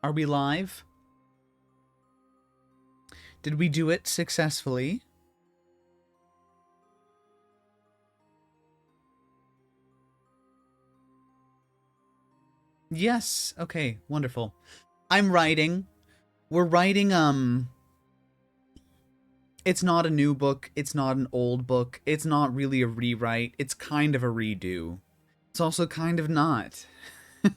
Are we live? Did we do it successfully? Yes. Okay, wonderful. I'm writing. We're writing, it's not a new book. It's not an old book. It's not really a rewrite. It's kind of a redo. It's also kind of not.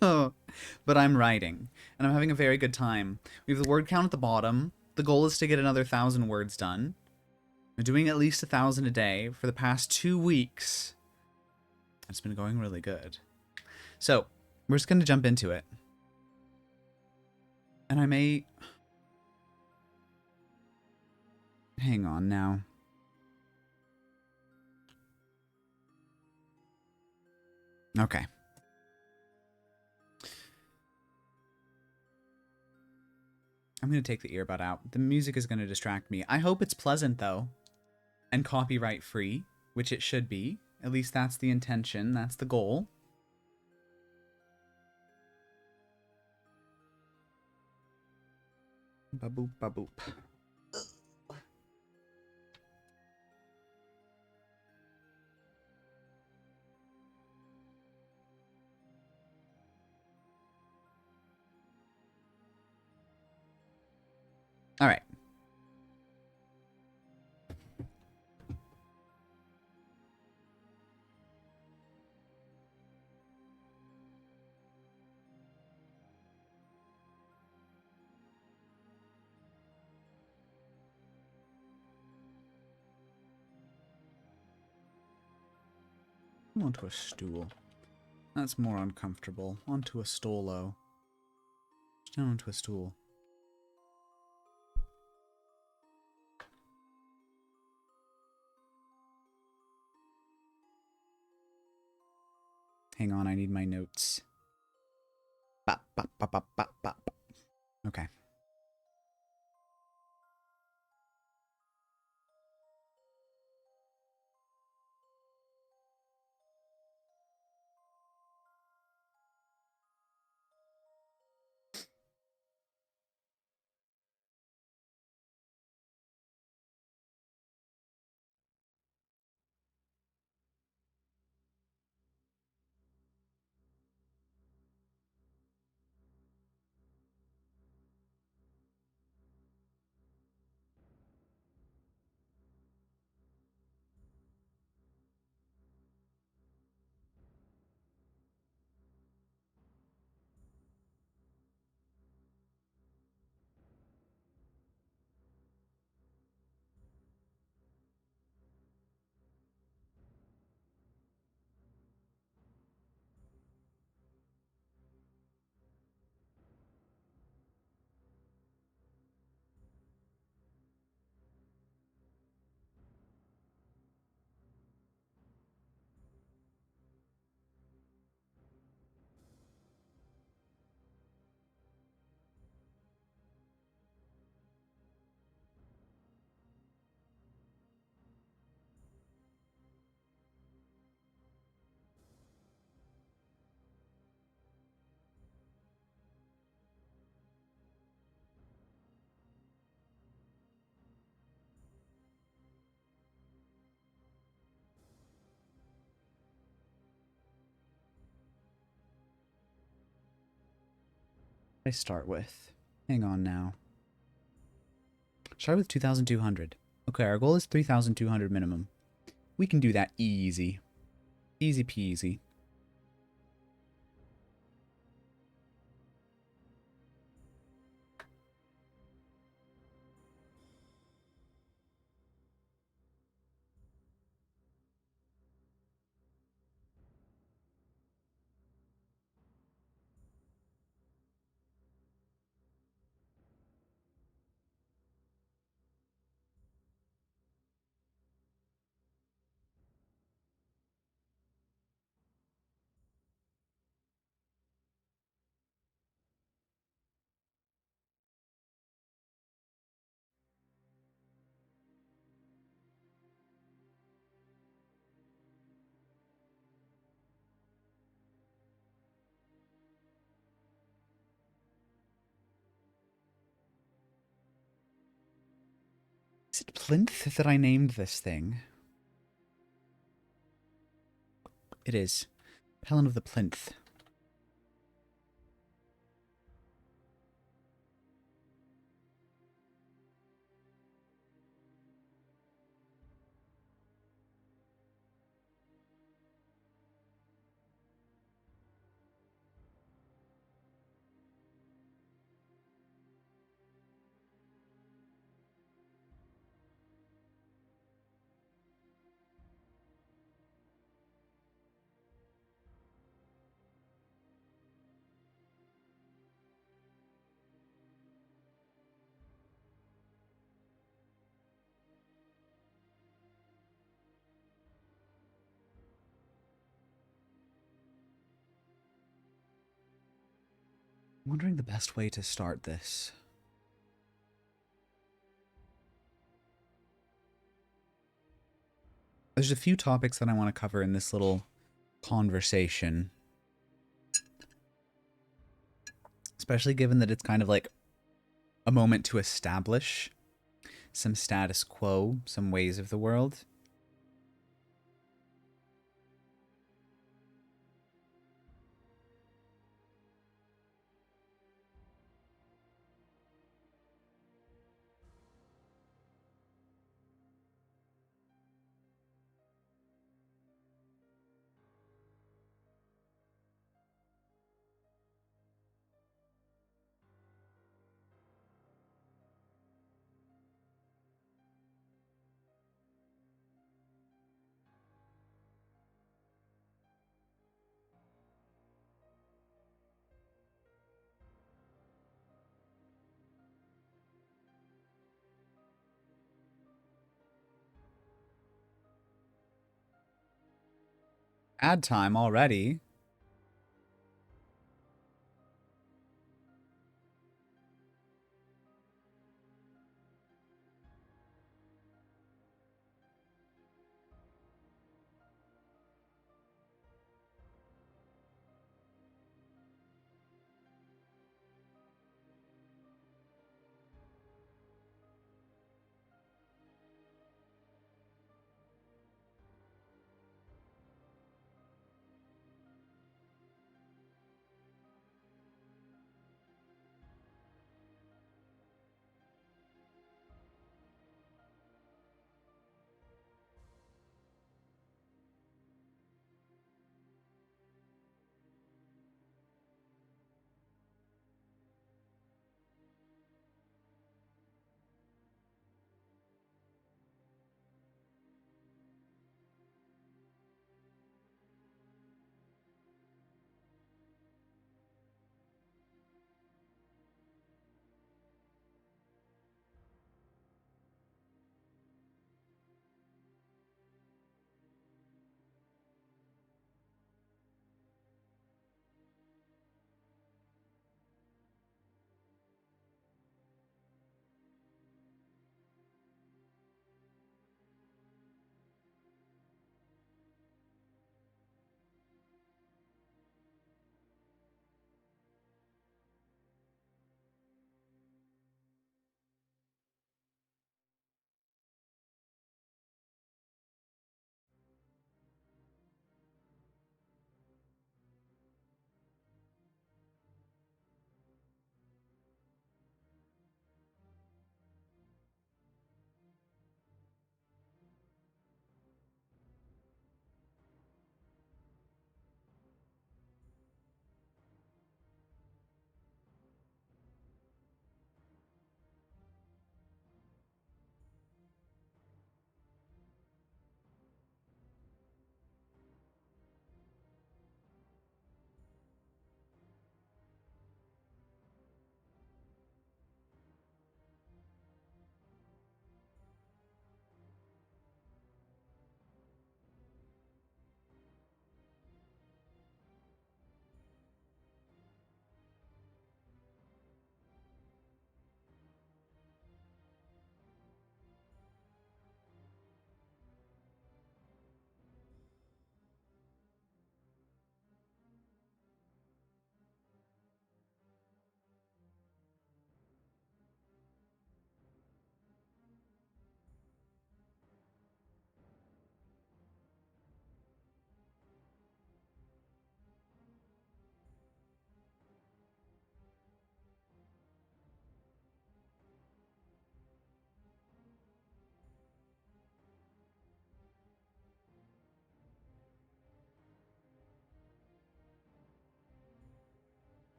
But I'm writing, and I'm having a very good time. We have the word count at the bottom. The goal is to get another 1,000 words done. I'm doing at least 1,000 a day for the past 2 weeks. It's been going really good. So, we're just going to jump into it. And I may... Hang on now. Okay. I'm going to take the earbud out. The music is going to distract me. I hope it's pleasant, though. And copyright free, which it should be. At least that's the intention. That's the goal. Ba-boop, ba-boop. All right. Onto a stool. That's more uncomfortable. Onto a stolo. Down onto a stool. Hang on, I need my notes. Bop, bop, bop, bop, bop, bop. Okay. I start with. Hang on now. Start with 2,200. Okay, our goal is 3,200 minimum. We can do that easy. Easy peasy. Is it plinth that I named this thing? It is. Helen of the Plinth. I'm wondering the best way to start this. There's a few topics that I want to cover in this little conversation. Especially given that it's kind of like a moment to establish some status quo, some ways of the world. Ad time already.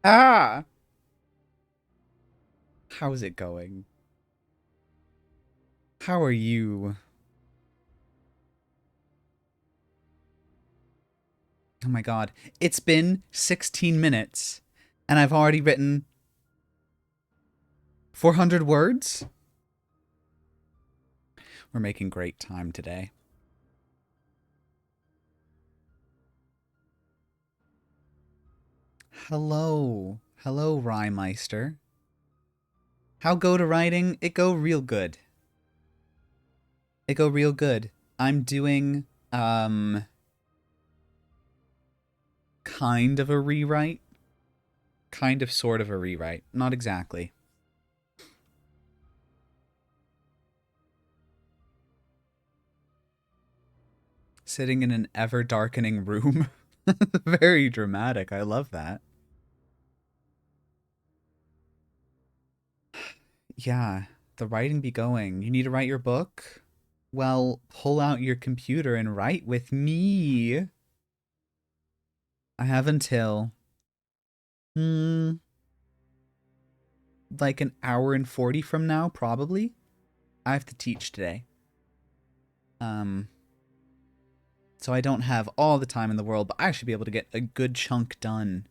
Ah! How's it going? How are you? Oh my god. It's been 16 minutes, and I've already written 400 words? We're making great time today. Hello. Hello, Rhymeister. How go to writing? It go real good. It go real good. I'm doing, kind of a rewrite. Kind of sort of a rewrite. Not exactly. Sitting in an ever darkening room. Very dramatic. I love that. Yeah, the writing be going. You need to write your book? Well, pull out your computer and write with me. I have until hmm, like an hour and 40 from now, probably. I have to teach today. Um, so I don't have all the time in the world, but I should be able to get a good chunk done.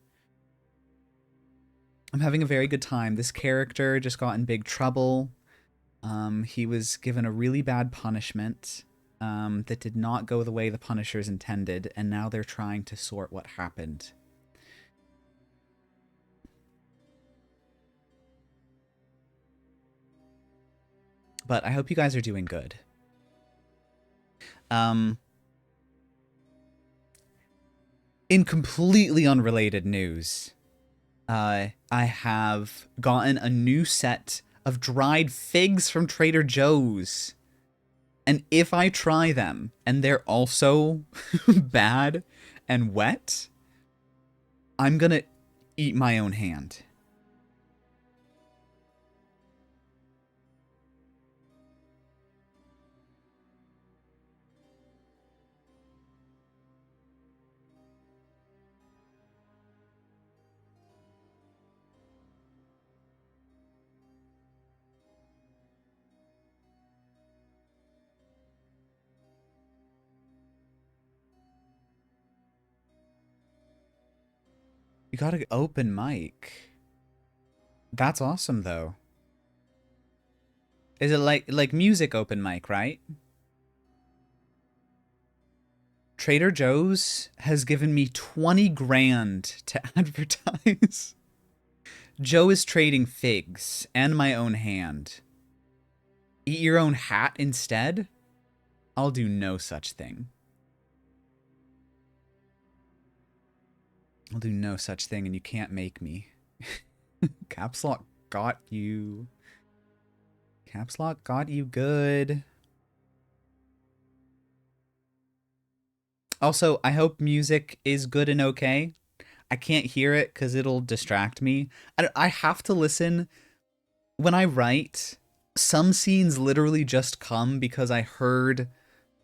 I'm having a very good time. This character just got in big trouble. He was given a really bad punishment that did not go the way the punishers intended, and now they're trying to sort what happened. But I hope you guys are doing good. Um, in completely unrelated news, I have gotten a new set of dried figs from Trader Joe's. And if I try them and they're also bad and wet, I'm gonna eat my own hand. You got an open mic. That's awesome, though. Is it like music open mic, right? Trader Joe's has given me 20 grand to advertise. Joe is trading figs and my own hand. Eat your own hat instead? I'll do no such thing. I'll do no such thing, and you can't make me. Caps Lock got you. Caps Lock got you good. Also, I hope music is good and okay. I can't hear it because it'll distract me. I have to listen. When I write, some scenes literally just come because I heard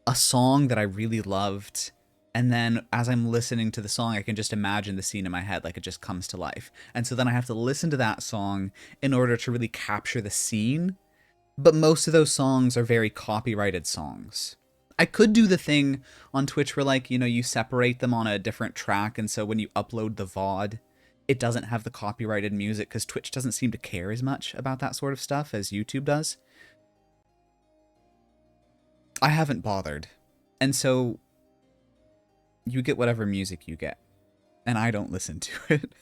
a song that I really loved. And then as I'm listening to the song, I can just imagine the scene in my head, like it just comes to life. And so then I have to listen to that song in order to really capture the scene. But most of those songs are very copyrighted songs. I could do the thing on Twitch where, like, you separate them on a different track, and so when you upload the VOD, it doesn't have the copyrighted music, because Twitch doesn't seem to care as much about that sort of stuff as YouTube does. I haven't bothered. And so you get whatever music you get, and I don't listen to it.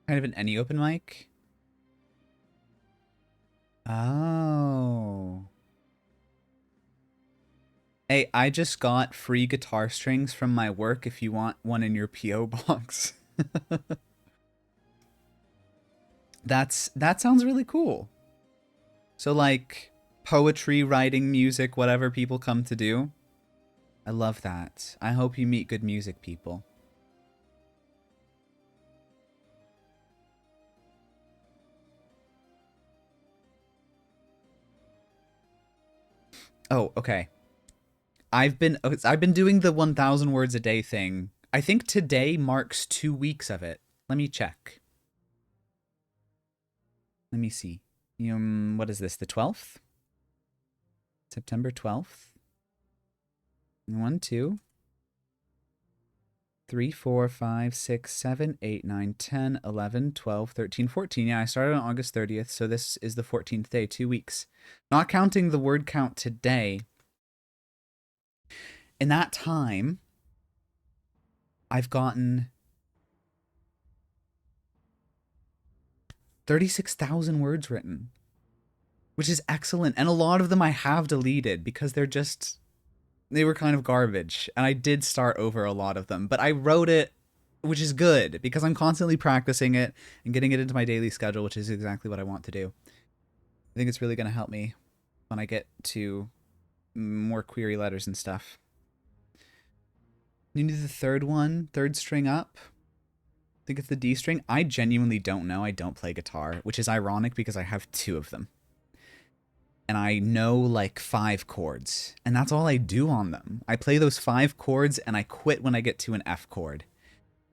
Kind of an any open mic? Oh. Hey, I just got free guitar strings from my work if you want one in your P.O. box. That sounds really cool. So like poetry, writing, music, whatever people come to do. I love that. I hope you meet good music people. Oh, okay. I've been doing the 1,000 words a day thing. I think today marks 2 weeks of it. Let me check. Let me see. What is this? The 12th? September 12th? 1, 2, 3, 4, 5, 6, 7, 8, 9, 10, 11, 12, 13, 14. Yeah, I started on August 30th, so this is the 14th day, 2 weeks. Not counting the word count today. In that time, I've gotten 36,000 words written, which is excellent. And a lot of them I have deleted because they were kind of garbage. And I did start over a lot of them, but I wrote it, which is good because I'm constantly practicing it and getting it into my daily schedule, which is exactly what I want to do. I think it's really going to help me when I get to more query letters and stuff. You need the third one, third string up. I think it's the D string. I genuinely don't know. I don't play guitar, which is ironic because I have 2 of them. And I know like 5 chords, and that's all I do on them. I play those 5 chords and I quit when I get to an F chord.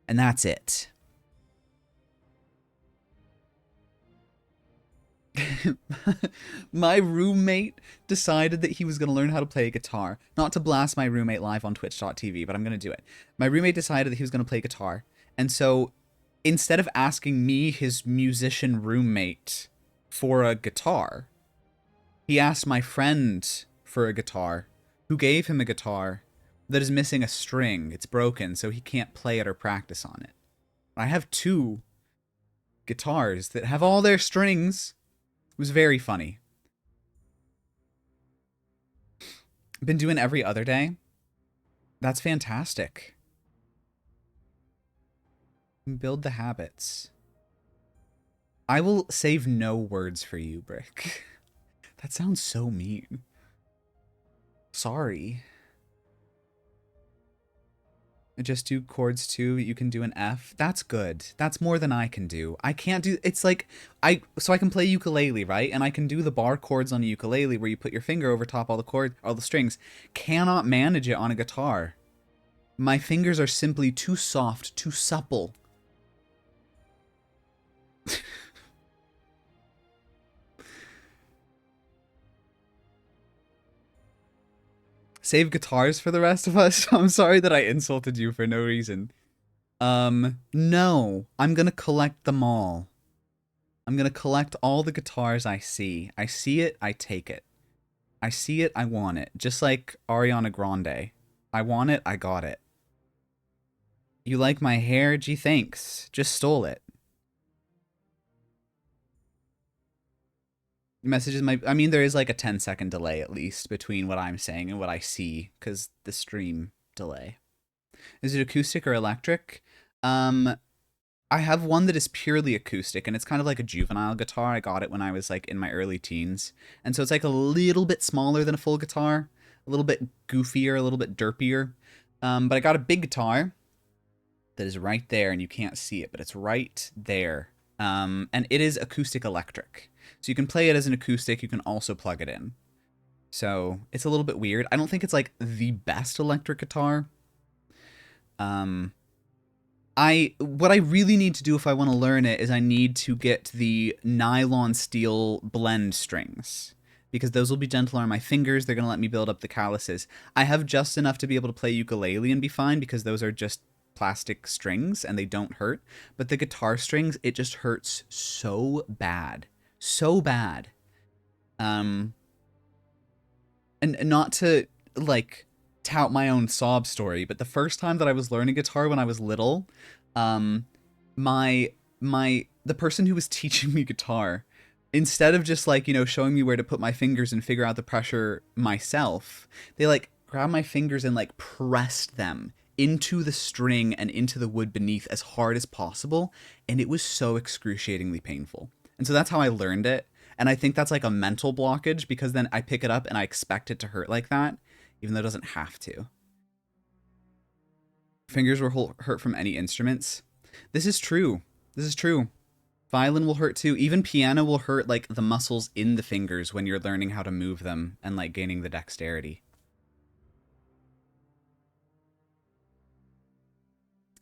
And that's it. My roommate decided that he was going to learn how to play guitar. Not to blast my roommate live on twitch.tv, but I'm going to do it. My roommate decided that he was going to play guitar. And so instead of asking me, his musician roommate, for a guitar, he asked my friend for a guitar, who gave him a guitar that is missing a string. It's broken, so he can't play it or practice on it. I have 2 guitars that have all their strings. It was very funny. I've been doing every other day. That's fantastic. Build the habits. I will save no words for you, Brick. That sounds so mean. Sorry. Just do chords too. You can do an F. That's good. That's more than I can do. I can't do. It's like so I can play ukulele, right? And I can do the bar chords on a ukulele where you put your finger over top all the strings. Cannot manage it on a guitar. My fingers are simply too soft, too supple. Save guitars for the rest of us. I'm sorry that I insulted you for no reason. No. I'm gonna collect them all. I'm gonna collect all the guitars I see. I see it, I take it. I see it, I want it. Just like Ariana Grande. I want it, I got it. You like my hair? Gee, thanks. Just stole it. Messages might... I mean, there is like a 10-second delay at least between what I'm saying and what I see, because the stream delay. Is it acoustic or electric? I have one that is purely acoustic, and it's kind of like a juvenile guitar. I got it when I was like in my early teens. And so it's like a little bit smaller than a full guitar, a little bit goofier, a little bit derpier. But I got a big guitar that is right there, and you can't see it, but it's right there. And it is acoustic electric. So you can play it as an acoustic, you can also plug it in. So it's a little bit weird. I don't think it's like the best electric guitar. What I really need to do if I want to learn it is I need to get the nylon steel blend strings, because those will be gentler on my fingers. They're going to let me build up the calluses. I have just enough to be able to play ukulele and be fine, because those are just plastic strings and they don't hurt. But the guitar strings, it just hurts so bad. So bad. And not to, like, tout my own sob story, but the first time that I was learning guitar when I was little, my the person who was teaching me guitar, instead of just like, showing me where to put my fingers and figure out the pressure myself, they like grabbed my fingers and like pressed them into the string and into the wood beneath as hard as possible, and it was so excruciatingly painful. And so that's how I learned it. And I think that's like a mental blockage, because then I pick it up and I expect it to hurt like that, even though it doesn't have to. Fingers will hurt from any instruments. This is true. This is true. Violin will hurt too. Even piano will hurt, like the muscles in the fingers when you're learning how to move them and like gaining the dexterity.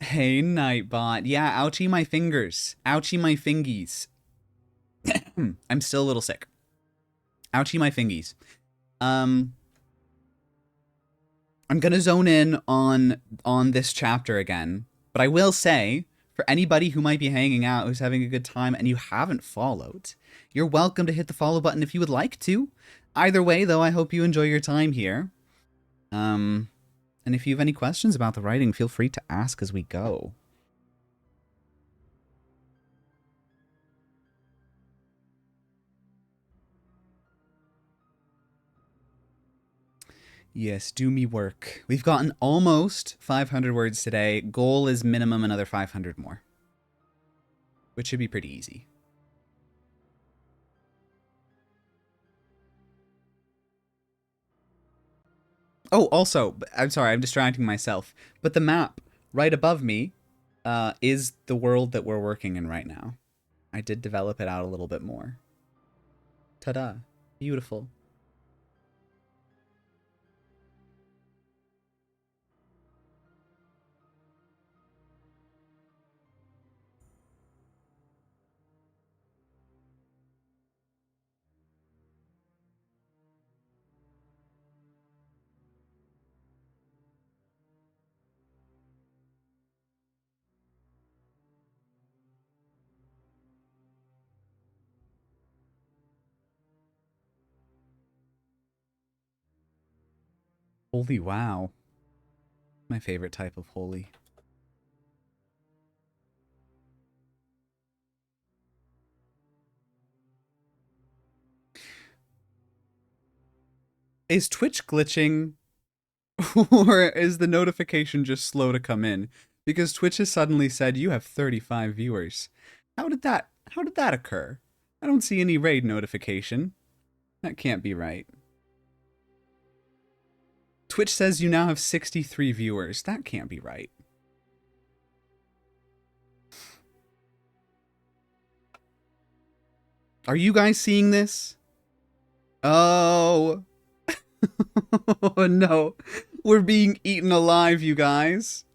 Hey, Nightbot. Yeah, ouchie my fingers. Ouchie my fingies. I'm still a little sick. Ouchie my fingies. I'm gonna zone in on this chapter again, but I will say, for anybody who might be hanging out, who's having a good time, and you haven't followed, you're welcome to hit the follow button if you would like to. Either way, though, I hope you enjoy your time here. And if you have any questions about the writing, feel free to ask as we go. Yes, do me work. We've gotten almost 500 words today. Goal is minimum another 500 more, which should be pretty easy. Oh, also, I'm sorry, I'm distracting myself, but the map right above me is the world that we're working in right now. I did develop it out a little bit more. Ta-da. Beautiful. Holy wow. My favorite type of holy. Is Twitch glitching, or is the notification just slow to come in? Because Twitch has suddenly said you have 35 viewers. How did that occur? I don't see any raid notification. That can't be right. Twitch says you now have 63 viewers. That can't be right. Are you guys seeing this? Oh. Oh no. We're being eaten alive, you guys.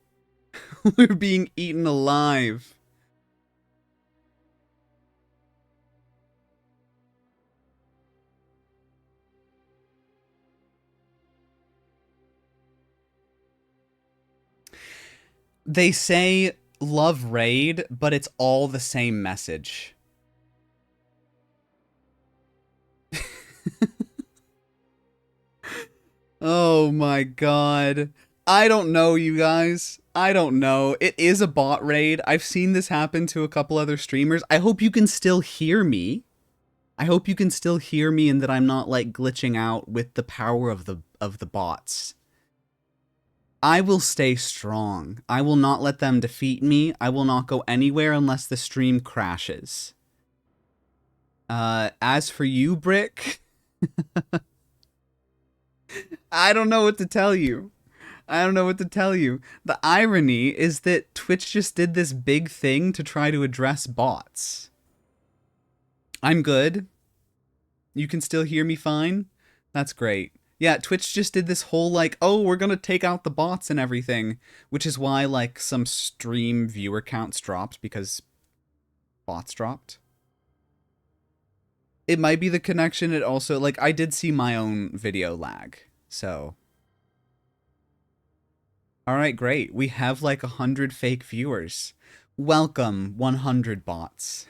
We're being eaten alive. They say love raid, but it's all the same message. Oh my god. I don't know, you guys. I don't know. It is a bot raid. I've seen this happen to a couple other streamers. I hope you can still hear me. I hope you can still hear me and that I'm not like glitching out with the power of the bots. I will stay strong. I will not let them defeat me. I will not go anywhere unless the stream crashes. As for you, Brick, I don't know what to tell you. I don't know what to tell you. The irony is that Twitch just did this big thing to try to address bots. I'm good. You can still hear me fine? That's great. Yeah, Twitch just did this whole like, oh, we're gonna take out the bots and everything, which is why like some stream viewer counts dropped because bots dropped. It might be the connection. It also, like, I did see my own video lag, so. Alright, great. We have like 100 fake viewers. Welcome, 100 bots.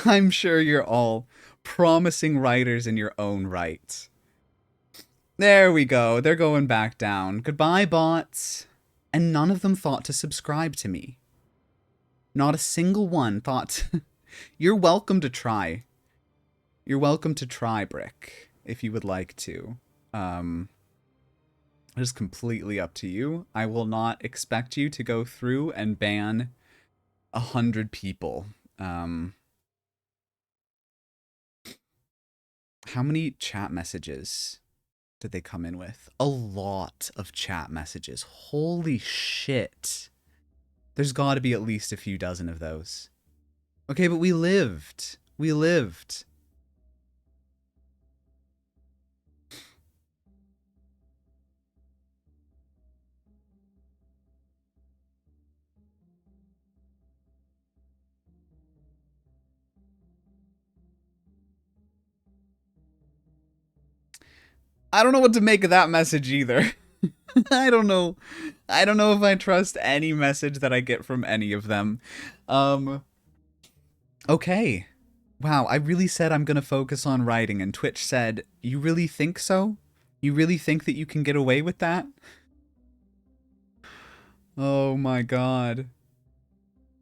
I'm sure you're all promising writers in your own right. There we go. They're going back down. Goodbye, bots. And none of them thought to subscribe to me. Not a single one thought. You're welcome to try. You're welcome to try, Brick, if you would like to. It is completely up to you. I will not expect you to go through and ban 100 people. How many chat messages did they come in with? A lot of chat messages. Holy shit. There's got to be at least a few dozen of those. Okay, but we lived. We lived. I don't know what to make of that message either. I don't know. I don't know if I trust any message that I get from any of them. Okay. Wow, I really said I'm going to focus on writing, and Twitch said, "You really think so? You really think that you can get away with that?" Oh my god.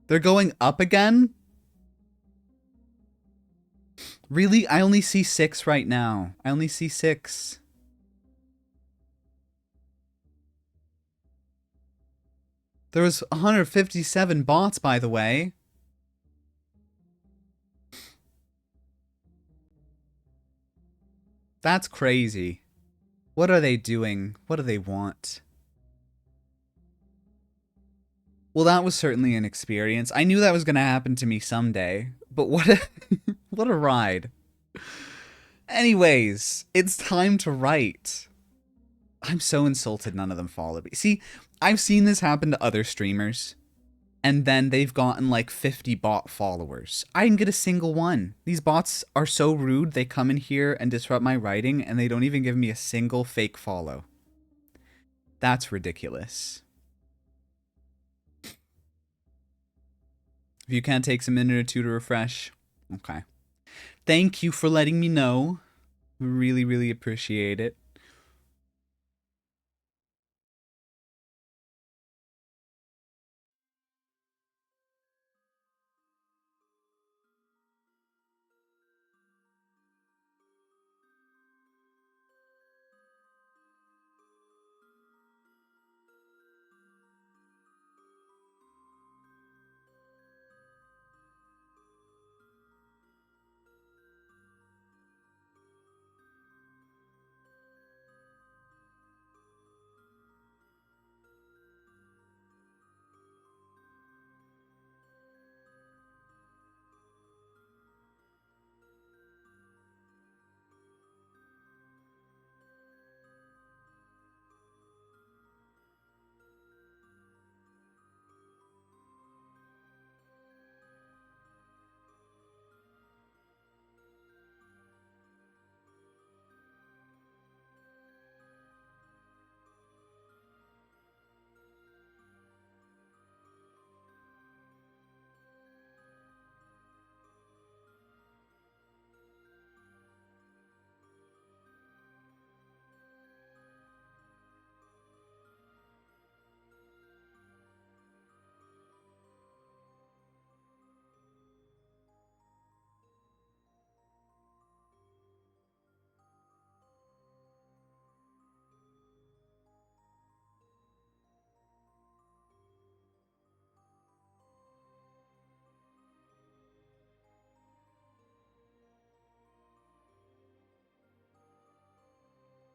They're going up again? Really? I only see 6 right now. I only see 6. There was 157 bots, by the way. That's crazy. What are they doing? What do they want? Well, that was certainly an experience. I knew that was going to happen to me someday. But what a, what a ride. Anyways, it's time to write. I'm so insulted none of them followed me. See, I've seen this happen to other streamers, and then they've gotten like 50 bot followers. I didn't get a single one. These bots are so rude, they come in here and disrupt my writing, and they don't even give me a single fake follow. That's ridiculous. If you can't take a minute or two to refresh, okay. Thank you for letting me know. Really, really appreciate it.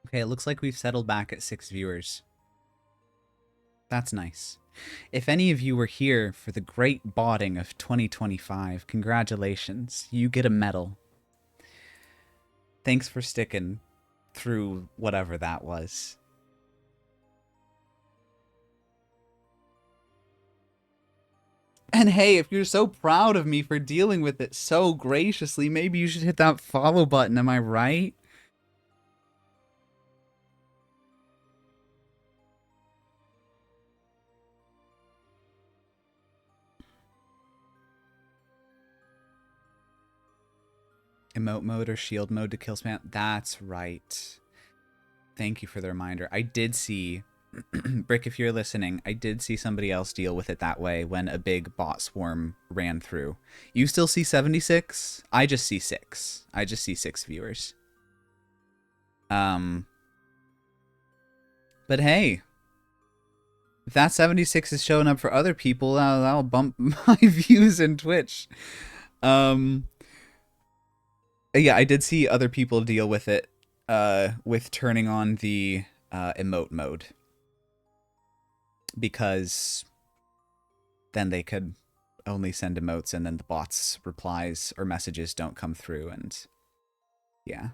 Okay, it looks like we've settled back at 6 viewers. That's nice. If any of you were here for the great botting of 2025, congratulations. You get a medal. Thanks for sticking through whatever that was. And hey, if you're so proud of me for dealing with it so graciously, maybe you should hit that follow button, am I right? Emote mode or shield mode to kill spam? That's right. Thank you for the reminder. I did see Brick, if you're listening, I did see somebody else deal with it that way when a big bot swarm ran through. You still see 76? I just see 6. I just see 6 viewers. But hey, if that 76 is showing up for other people, that'll bump my views in Twitch. Yeah, I did see other people deal with it with turning on the emote mode, because then they could only send emotes and then the bot's replies or messages don't come through, and yeah.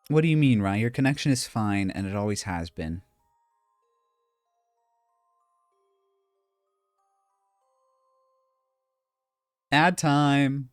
What do you mean, Ryan? Your connection is fine and it always has been. Ad time.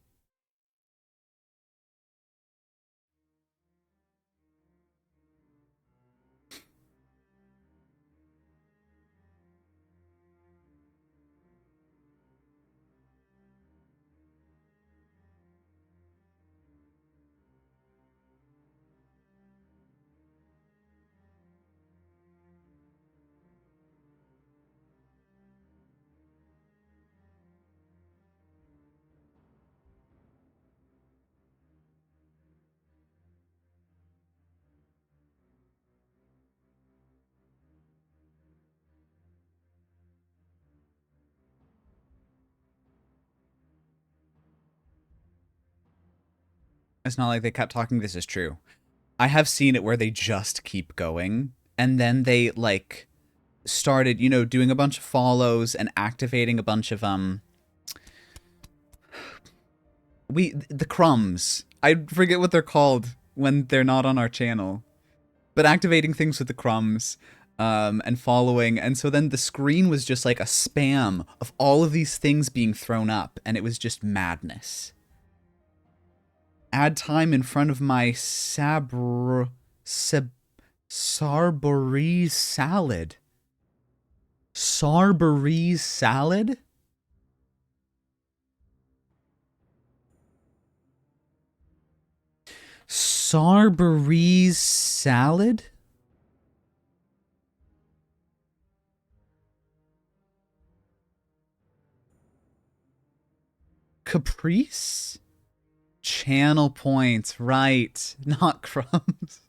It's not like they kept talking. This is true. I have seen it where they just keep going, and then they like started, doing a bunch of follows and activating a bunch of the crumbs. I forget what they're called when they're not on our channel, but activating things with the crumbs, and following, and so then the screen was just like a spam of all of these things being thrown up, and it was just madness. Add time in front of my Sarborese salad. Sarborese salad? Sarborese salad? Caprice? Channel points, right. Not crumbs.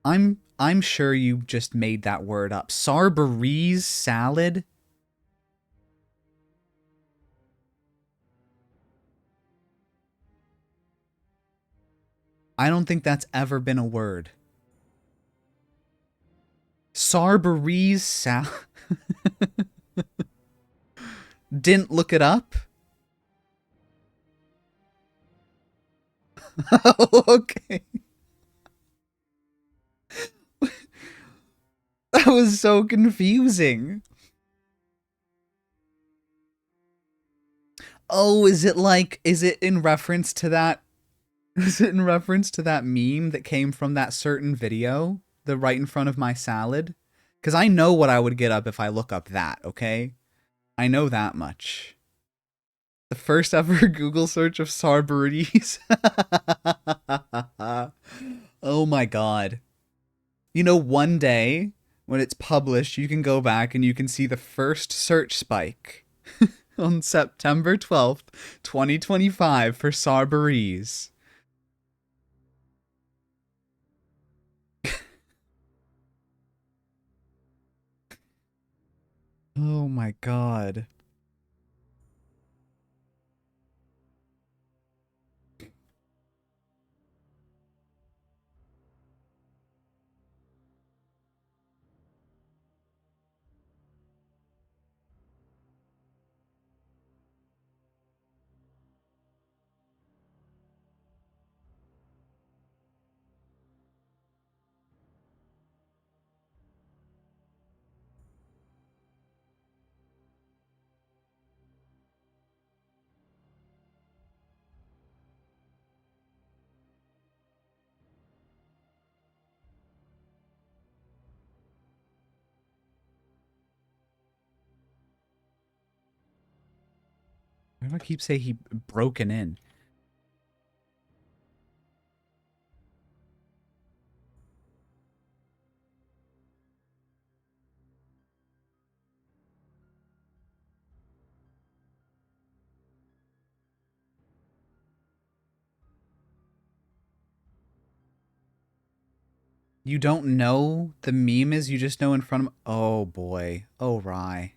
I'm sure you just made that word up. Sarborese salad? I don't think that's ever been a word. Sarborese salad? Didn't look it up? Okay. That was so confusing. Oh, is it in reference to that? Is it in reference to that meme that came from that certain video? The right in front of my salad? Because I know what I would get up if I look up that, okay? I know that much. The first ever Google search of Sarborese. Oh my god. One day, when it's published, you can go back and you can see the first search spike on September 12th, 2025 for Sarborese. Oh my god. Why do I keep saying he broken in? You don't know the meme is, you just know in front of... Oh, boy. Oh, Rye.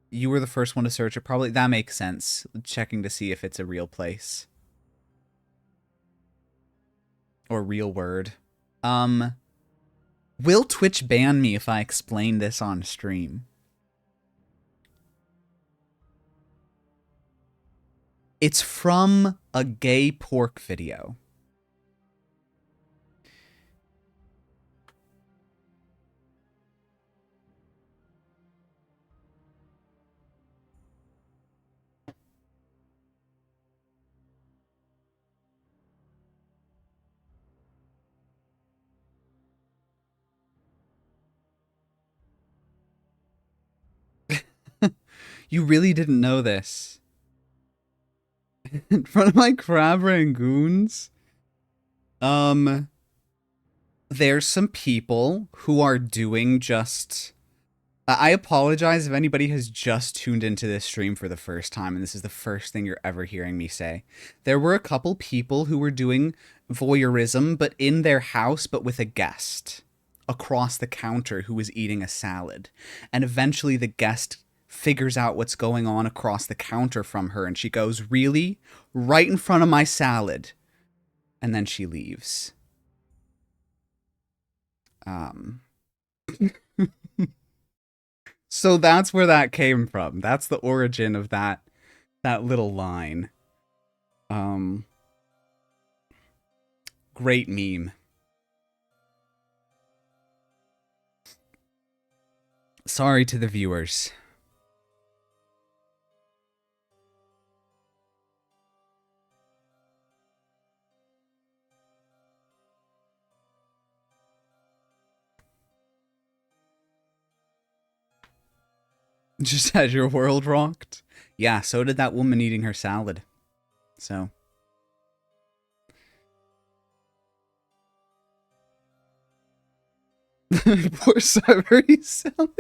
You were the first one to search it. Probably, that makes sense. Checking to see if it's a real place. Or real word. Will Twitch ban me if I explain this on stream? It's from a gay pork video. You really didn't know this. In front of my crab rangoons? There's some people who are doing just... I apologize if anybody has just tuned into this stream for the first time and this is the first thing you're ever hearing me say. There were a couple people who were doing voyeurism, but in their house, but with a guest across the counter who was eating a salad. And eventually the guest figures out what's going on across the counter from her, and she goes, "Really? Right in front of my salad?" And then she leaves. So that's where that came from. That's the origin of that little line. Great meme. Sorry to the viewers. Just had your world rocked? Yeah, so did that woman eating her salad. So. Poor Savory salad.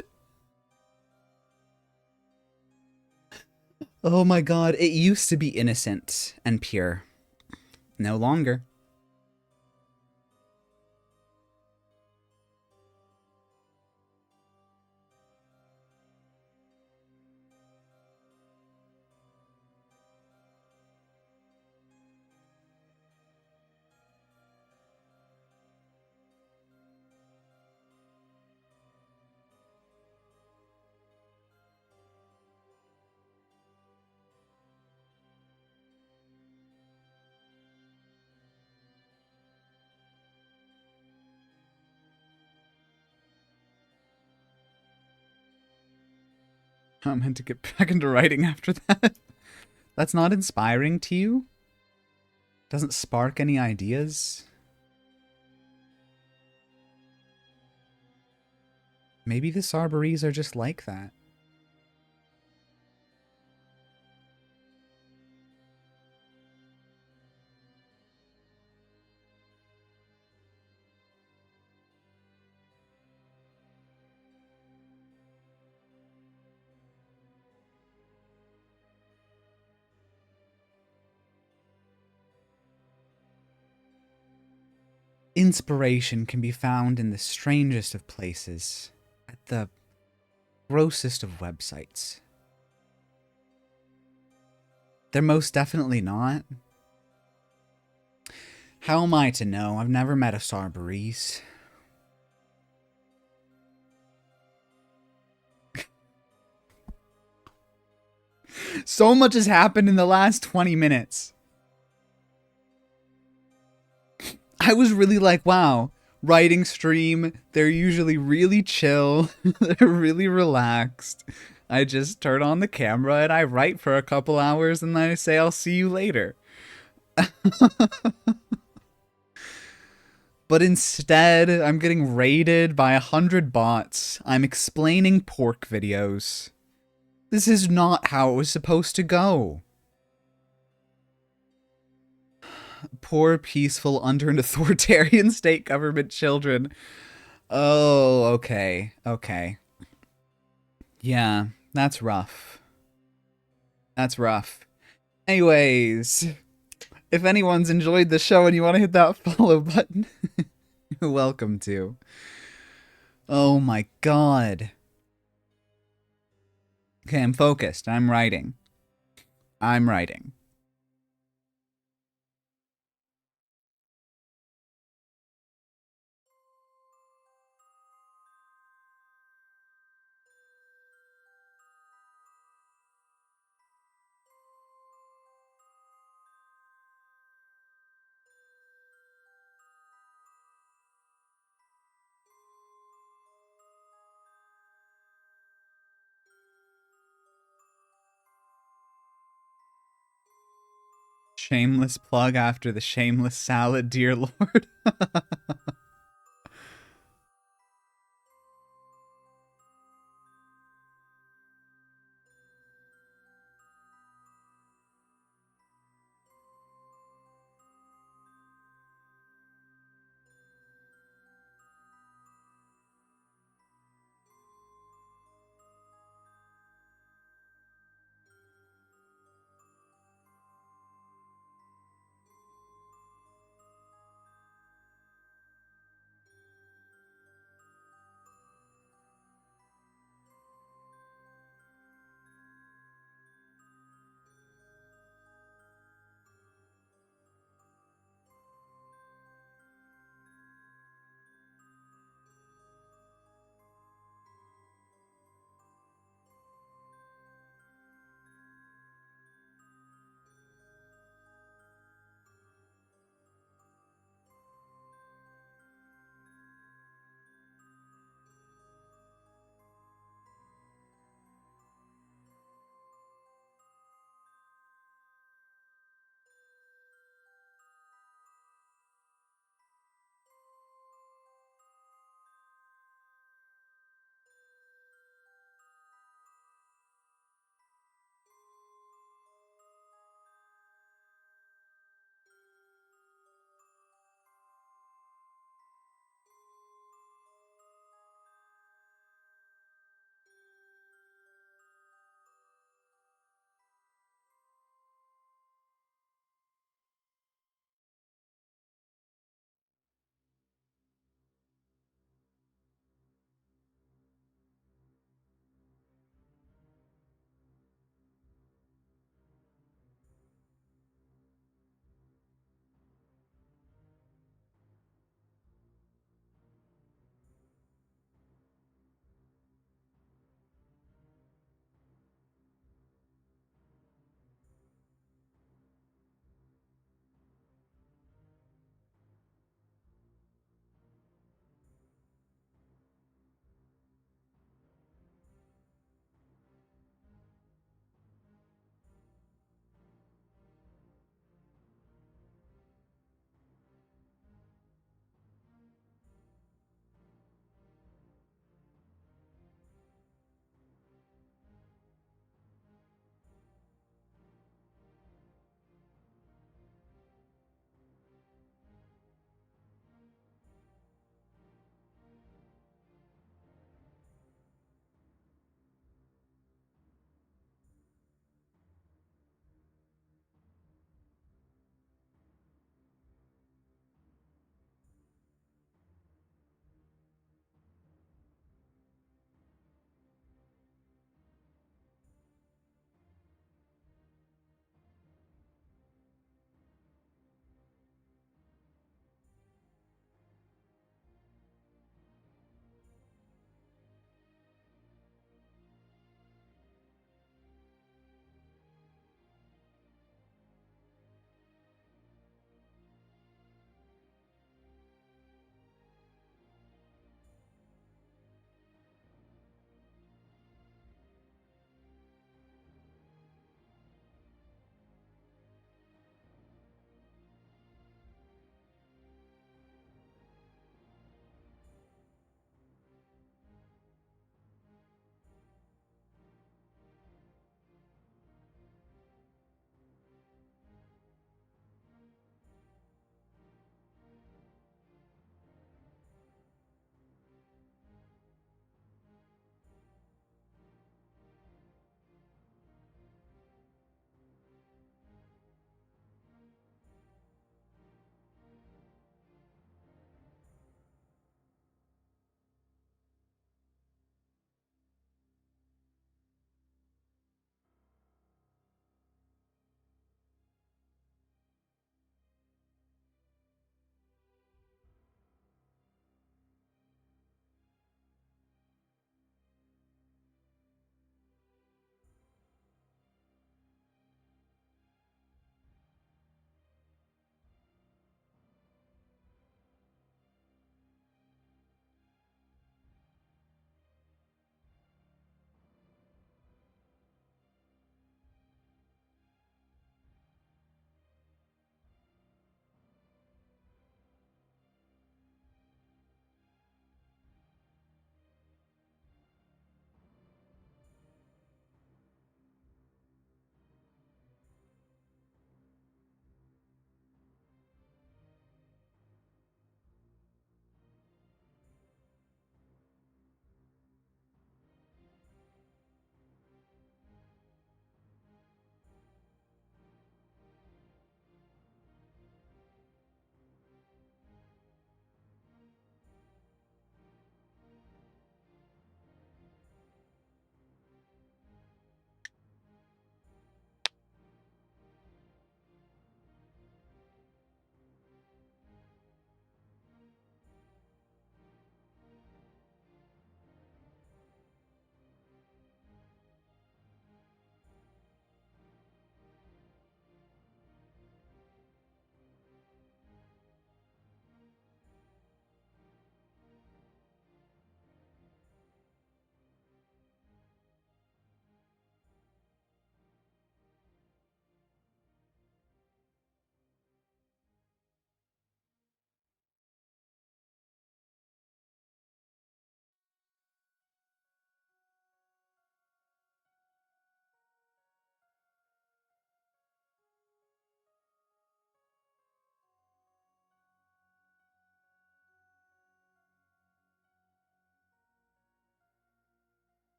Oh my god, it used to be innocent and pure. No longer. I'm meant to get back into writing after that. That's not inspiring to you? Doesn't spark any ideas? Maybe the Sarberries are just like that. Inspiration can be found in the strangest of places, at the grossest of websites. They're most definitely not. How am I to know? I've never met a Sarberries. So much has happened in the last 20 minutes. I was really like, wow, writing stream, they're usually really chill, they're really relaxed. I just turn on the camera and I write for a couple hours and then I say, I'll see you later. But instead, I'm getting raided by 100 bots. I'm explaining pork videos. This is not how it was supposed to go. Poor, peaceful, under an authoritarian state government children. Oh, okay. Okay. Yeah, that's rough. That's rough. Anyways, if anyone's enjoyed the show and you want to hit that follow button, Welcome to. Oh my god. Okay, I'm focused. I'm writing. I'm writing. Shameless plug after the shameless salad, dear lord.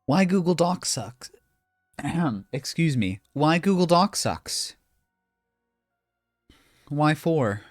Why Google Docs sucks? Excuse me. Why Google Docs sucks? Why for?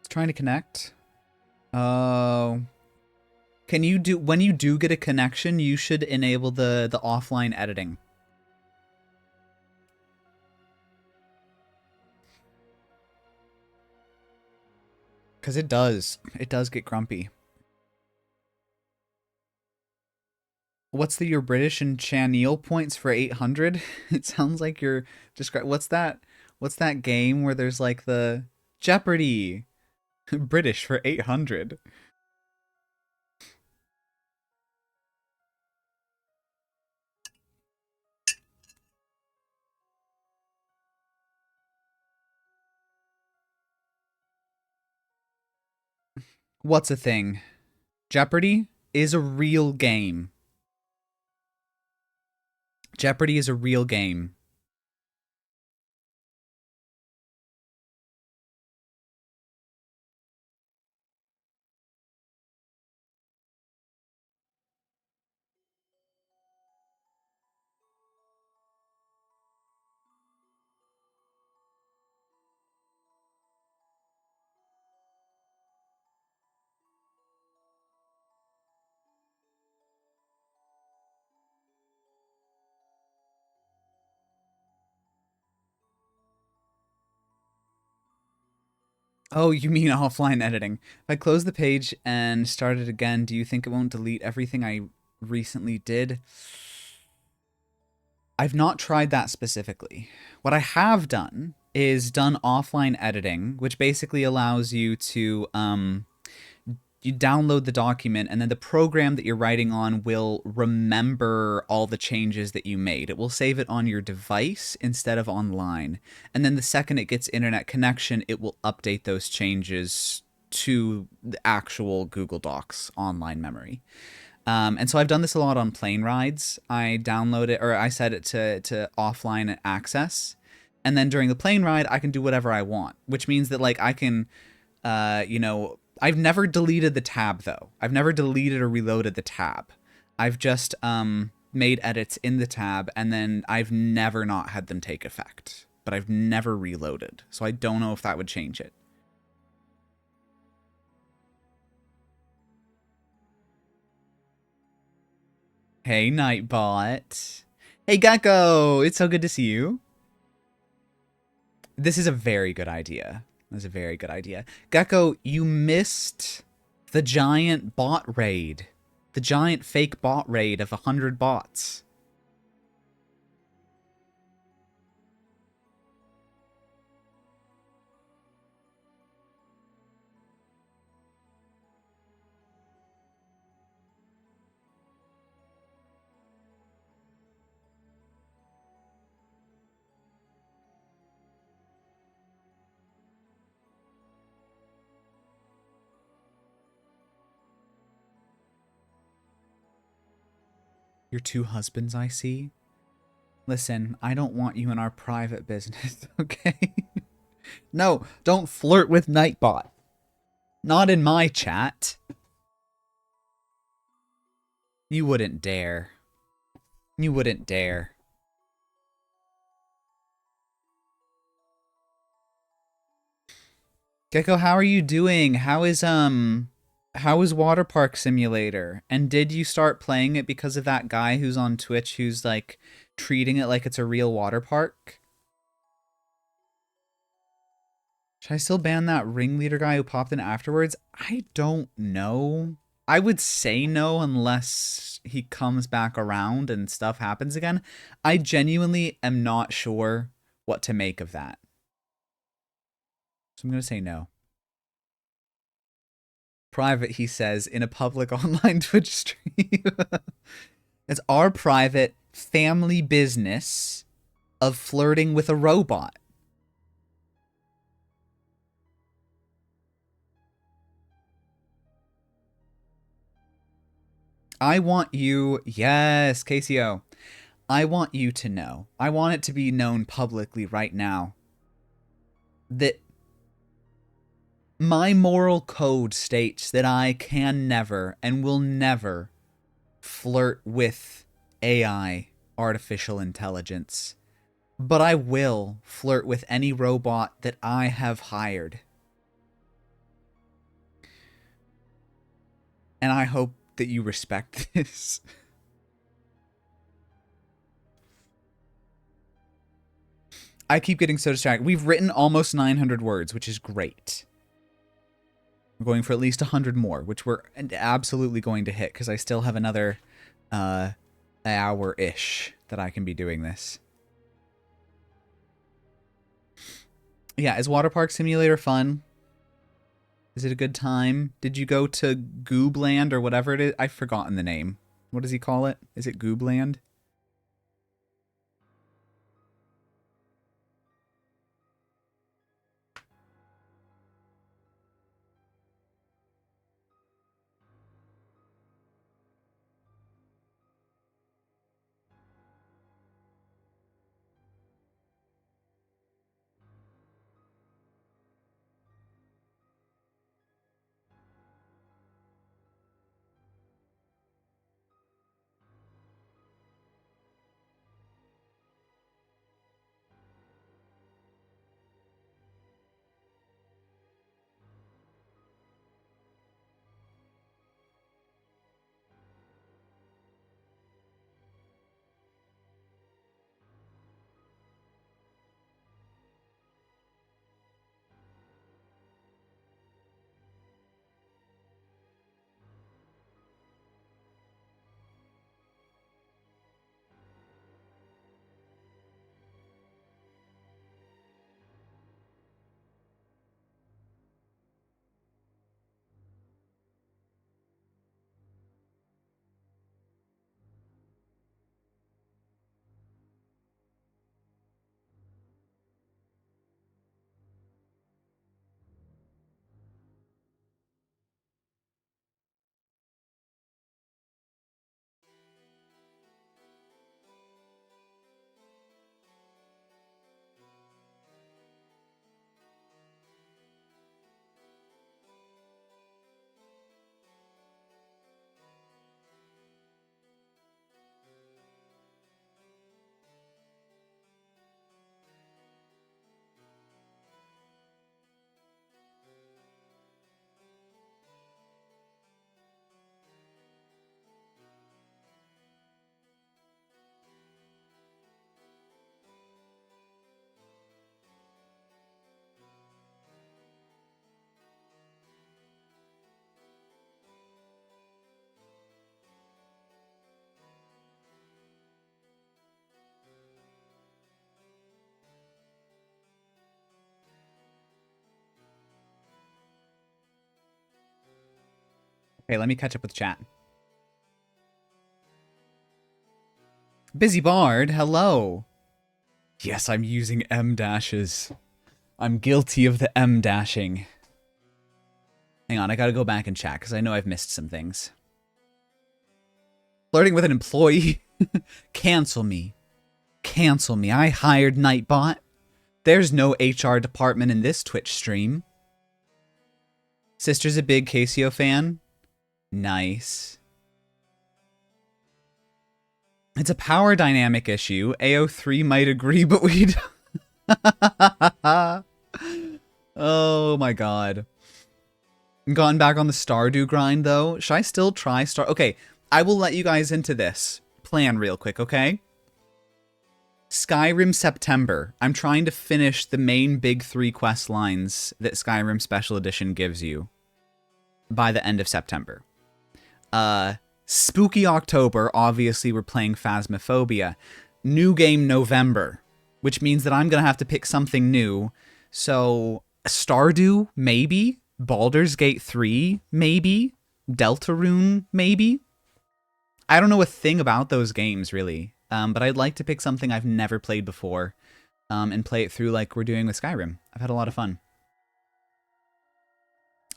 Trying to connect? Oh. Can you do when you do get a connection, you should enable the offline editing. Cause it does. It does get grumpy. What's the your British and Channeil points for 800? It sounds like you're describing what's that game where there's like the Jeopardy British for 800. What's a thing? Jeopardy is a real game. Jeopardy is a real game. Oh, you mean offline editing. If I close the page and start it again, do you think it won't delete everything I recently did? I've not tried that specifically. What I have done is done offline editing, which basically allows you to you download the document and then the program that you're writing on will remember all the changes that you made. It will save it on your device instead of online. And then the second it gets internet connection, it will update those changes to the actual Google Docs online memory. And so I've done this a lot on plane rides. I download it or I set it to offline access. And then during the plane ride, I can do whatever I want, which means that like I can I've never deleted the tab though. I've never deleted or reloaded the tab. I've just made edits in the tab and then I've never not had them take effect. But I've never reloaded. So I don't know if that would change it. Hey Nightbot. Hey Gecko, it's so good to see you. This is a very good idea. That's a very good idea. Gecko, you missed the giant bot raid. The giant fake bot raid of 100 bots. Your two husbands, I see. Listen, I don't want you in our private business, okay? No, don't flirt with Nightbot. Not in my chat. You wouldn't dare. You wouldn't dare. Gecko, how are you doing? How is How is Water Park Simulator? And did you start playing it because of that guy who's on Twitch who's like treating it like it's a real water park? Should I still ban that ringleader guy who popped in afterwards? I don't know. I would say no unless he comes back around and stuff happens again. I genuinely am not sure what to make of that. So I'm going to say no. Private, he says, in a public online Twitch stream. It's our private family business of flirting with a robot. I want you, yes, KCO. I want you to know, I want it to be known publicly right now that my moral code states that I can never and will never flirt with AI, artificial intelligence. But I will flirt with any robot that I have hired. And I hope that you respect this. I keep getting so distracted. We've written almost 900 words, which is great. We're going for at least 100 more, which we're absolutely going to hit because I still have another hour-ish that I can be doing this. Yeah, is Water Park Simulator fun? Is it a good time? Did you go to Goobland or whatever it is? I've forgotten the name. What does he call it? Is it Goobland? Okay, let me catch up with chat. Busy Bard, hello. Yes, I'm using M dashes. I'm guilty of the M dashing. Hang on, I gotta go back and chat because I know I've missed some things. Flirting with an employee? Cancel me. Cancel me. I hired Nightbot. There's no HR department in this Twitch stream. Sister's a big Casio fan. Nice. It's a power dynamic issue. AO3 might agree, but we don't. Oh my god. Gotten back on the Stardew grind, though. Should I still try Star... Okay, I will let you guys into this plan real quick, okay? Skyrim September. I'm trying to finish the main big 3 quest lines that Skyrim Special Edition gives you by the end of September. Spooky October, obviously we're playing Phasmophobia. New game November, which means that I'm going to have to pick something new. So, Stardew, maybe? Baldur's Gate 3, maybe? Deltarune, maybe? I don't know a thing about those games, really. But I'd like to pick something I've never played before and play it through like we're doing with Skyrim. I've had a lot of fun.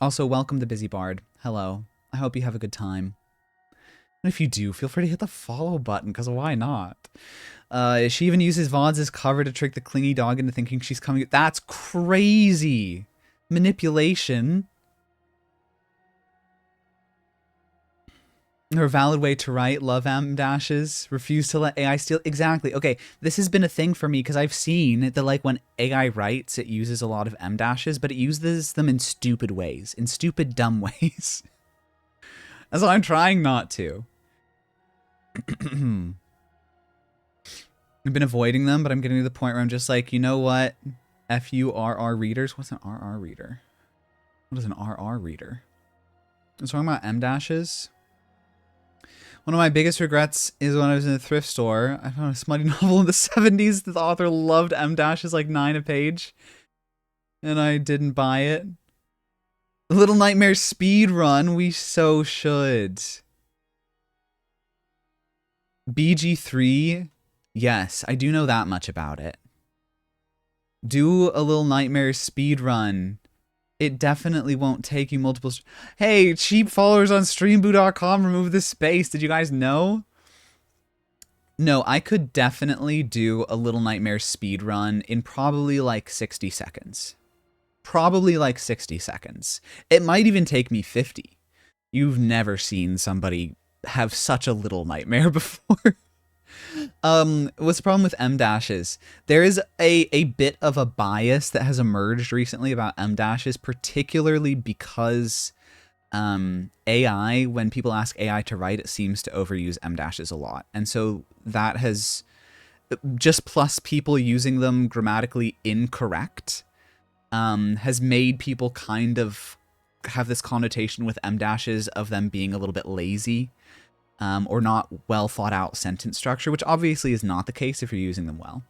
Also, welcome to Busy Bard. Hello. I hope you have a good time. And if you do, feel free to hit the follow button, because why not? She even uses VODs as cover to trick the clingy dog into thinking she's coming. That's crazy. Manipulation. Her valid way to write, love M dashes, refuse to let AI steal. Exactly. Okay, this has been a thing for me because I've seen that like when AI writes, it uses a lot of M dashes, but it uses them in stupid ways, in stupid, dumb ways. And so I'm trying not to. I've been avoiding them, but I'm getting to the point where I'm just like, you know what? FURR readers? What's an RR reader? What is an RR reader? I'm talking about M dashes. One of my biggest regrets is when I was in a thrift store, I found a smutty novel in the 70s. The author loved M dashes like 9 a page. And I didn't buy it. Little Nightmares speed run, we so should. BG3, yes, I do know that much about it. Do a Little Nightmares speed run. It definitely won't take you multiple... Hey, cheap followers on streamboo.com remove this space. Did you guys know? No, I could definitely do a Little Nightmares speed run in probably like 60 seconds. Probably like 60 seconds. It might even take me 50. You've never seen somebody have such a Little Nightmare before. What's the problem with M dashes? There is a bit of a bias that has emerged recently about M dashes, particularly because AI, when people ask AI to write, it seems to overuse M dashes a lot. And so that has just plus people using them grammatically incorrect has made people kind of have this connotation with M dashes of them being a little bit lazy. Or not well thought out sentence structure, which obviously is not the case if you're using them well.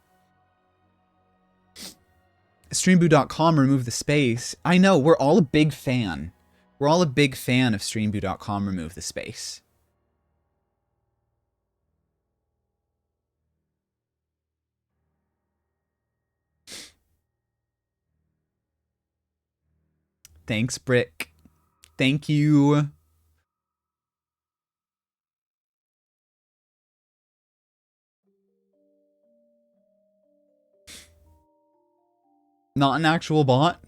Streamboo.com remove the space. I know, we're all a big fan. We're all a big fan of Streamboo.com remove the space. Thanks, Brick. Thank you. Not an actual bot.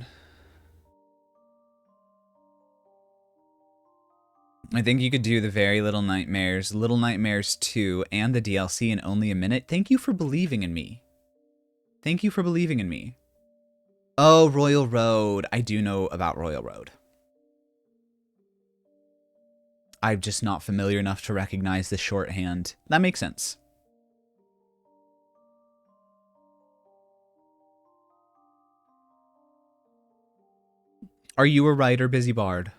I think you could do the Very Little Nightmares, Little Nightmares 2, and the DLC in only a minute. Thank you for believing in me. Thank you for believing in me. Oh, Royal Road. I do know about Royal Road. I'm just not familiar enough to recognize the shorthand. That makes sense. Are you a writer, Busy Bard?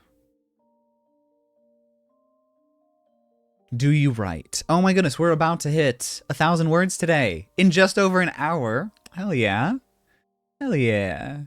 Do you write? Oh my goodness, we're about to hit 1,000 words today in just over an hour. Hell yeah. Hell yeah.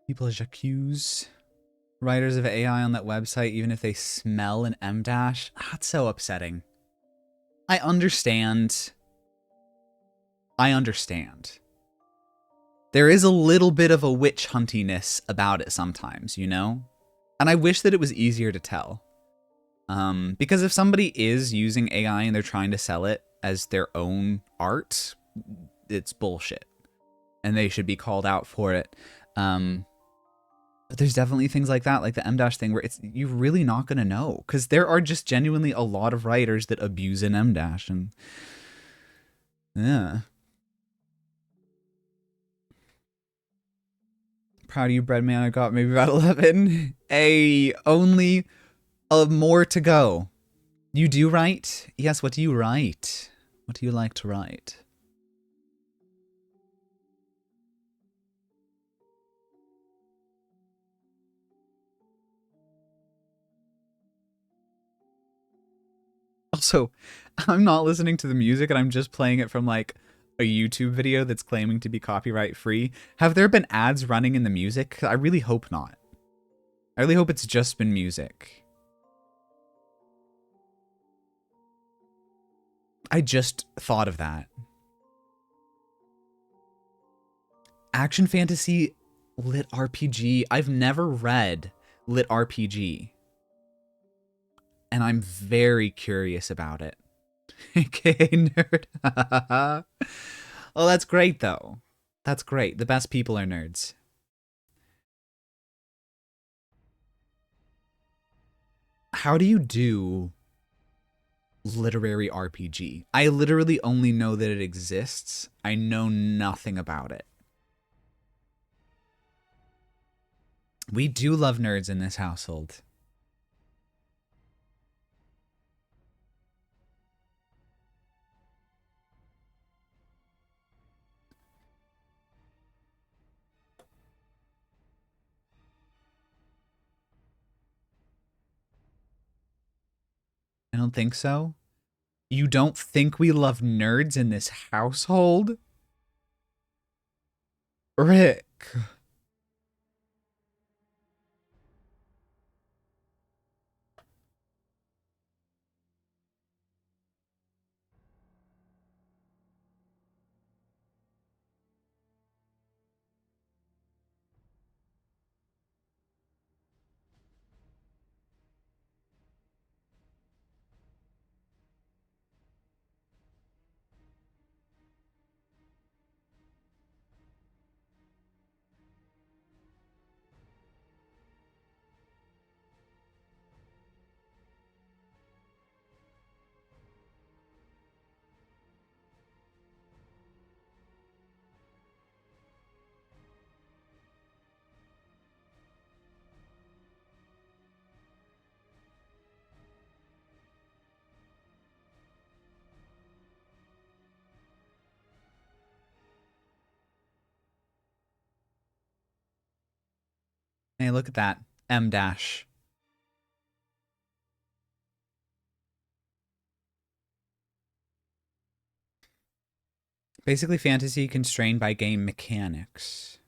People j'accuse. Writers of AI on that website, even if they smell an M dash, that's so upsetting. I understand. I understand. There is a little bit of a witch huntiness about it sometimes, you know? And I wish that it was easier to tell. Because if somebody is using AI and they're trying to sell it as their own art, it's bullshit. And they should be called out for it. But there's definitely things like that, like the M dash thing, where you're really not going to know. Because there are just genuinely a lot of writers that abuse an M dash. And yeah. Proud of you, Breadman. I got maybe about 11. Only more to go. You do write? Yes, what do you write? What do you like to write? Also, I'm not listening to the music and I'm just playing it from like a YouTube video that's claiming to be copyright free. Have there been ads running in the music? I really hope not. I really hope it's just been music. I just thought of that. Action fantasy lit RPG. I've never read lit RPG. And I'm very curious about it. AKA nerd. Oh, that's great, though. That's great. The best people are nerds. How do you do literary RPG? I literally only know that it exists. I know nothing about it. We do love nerds in this household. I don't think so. You don't think we love nerds in this household? Rick. Hey, look at that. M dash. Basically fantasy constrained by game mechanics.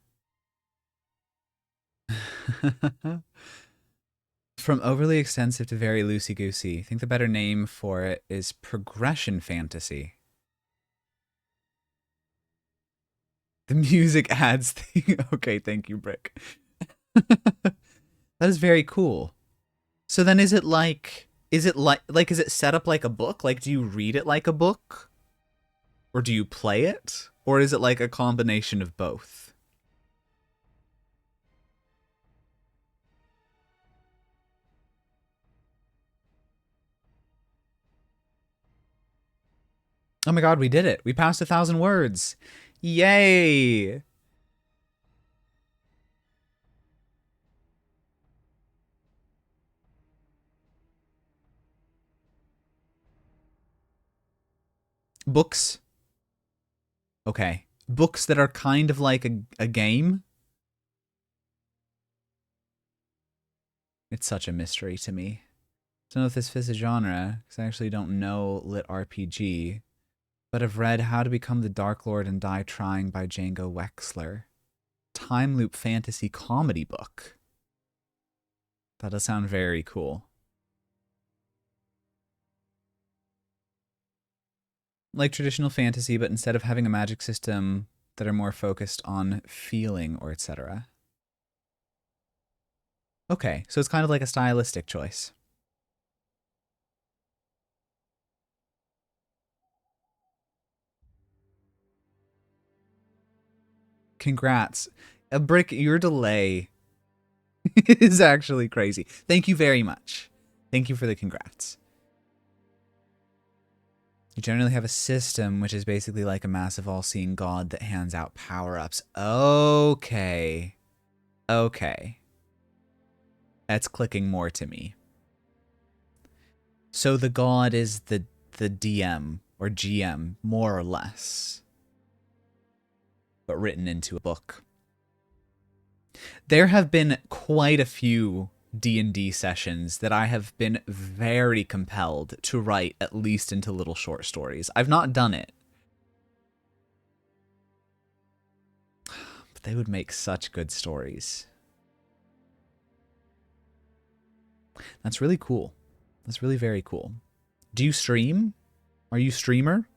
From overly extensive to very loosey-goosey. I think the better name for it is progression fantasy. The music adds thing. Okay, thank you, Brick. That is very cool. So then is it is it set up like a book? Like, do you read it like a book? Or do you play it? Or is it like a combination of both? Oh my god, we did it. We passed 1,000 words. Yay! Books. Okay. Books that are kind of like a game. It's such a mystery to me. I don't know if this fits a genre, because I actually don't know lit RPG, but I've read How to Become the Dark Lord and Die Trying by Django Wexler. Time loop fantasy comedy book. That does sound very cool. Like traditional fantasy, but instead of having a magic system that are more focused on feeling or etc. Okay, so it's kind of like a stylistic choice. Congrats. A brick, your delay is actually crazy. Thank you very much. Thank you for the congrats. You generally have a system which is basically like a massive all-seeing god that hands out power-ups. Okay. Okay. That's clicking more to me. So the god is the DM or GM, more or less. But written into a book. There have been quite a few D&D sessions that I have been very compelled to write at least into little short stories. I've not done it. But they would make such good stories. That's really cool. That's really very cool. Do you stream? Are you a streamer?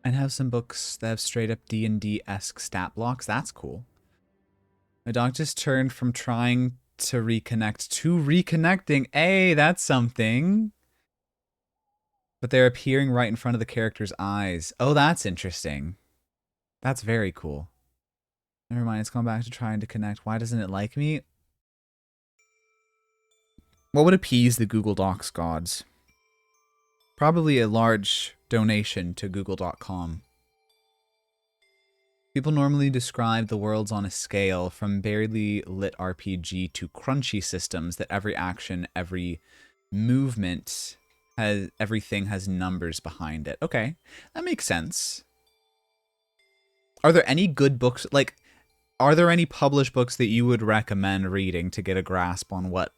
And have some books that have straight up D&D-esque stat blocks. That's cool. My dog just turned from trying to reconnect to reconnecting. Hey, that's something. But they're appearing right in front of the character's eyes. Oh, that's interesting. That's very cool. Never mind, it's gone back to trying to connect. Why doesn't it like me? What would appease the Google Docs gods? Probably a large donation to google.com. People normally describe the worlds on a scale from barely lit RPG to crunchy systems that every action, every movement, has everything has numbers behind it. Okay, that makes sense. Are there any good books, like, are there any published books that you would recommend reading to get a grasp on what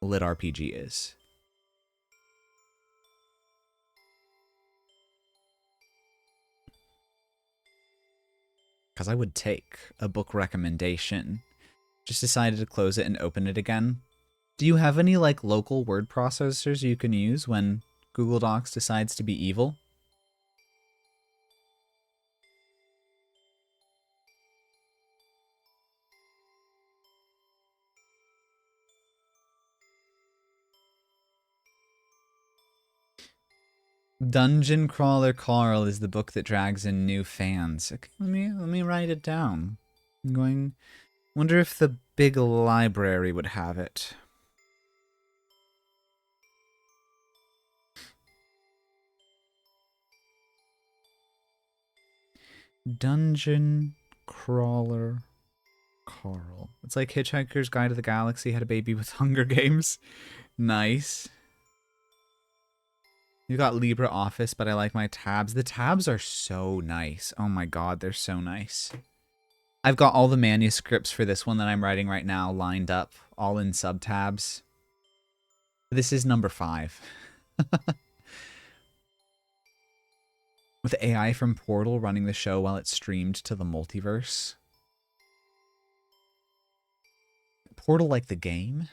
lit RPG is? Because I would take a book recommendation. Just decided to close it and open it again. Do you have any, like, local word processors you can use when Google Docs decides to be evil? Dungeon Crawler Carl is the book that drags in new fans. Okay, let me write it down. I'm going. Wonder if the big library would have it. Dungeon Crawler Carl. It's like Hitchhiker's Guide to the Galaxy had a baby with Hunger Games. Nice. You got LibreOffice, but I like my tabs. The tabs are so nice. Oh my god, they're so nice. I've got all the manuscripts for this one that I'm writing right now lined up, all in subtabs. This is number 5. With AI from Portal running the show while it's streamed to the multiverse. Portal like the game?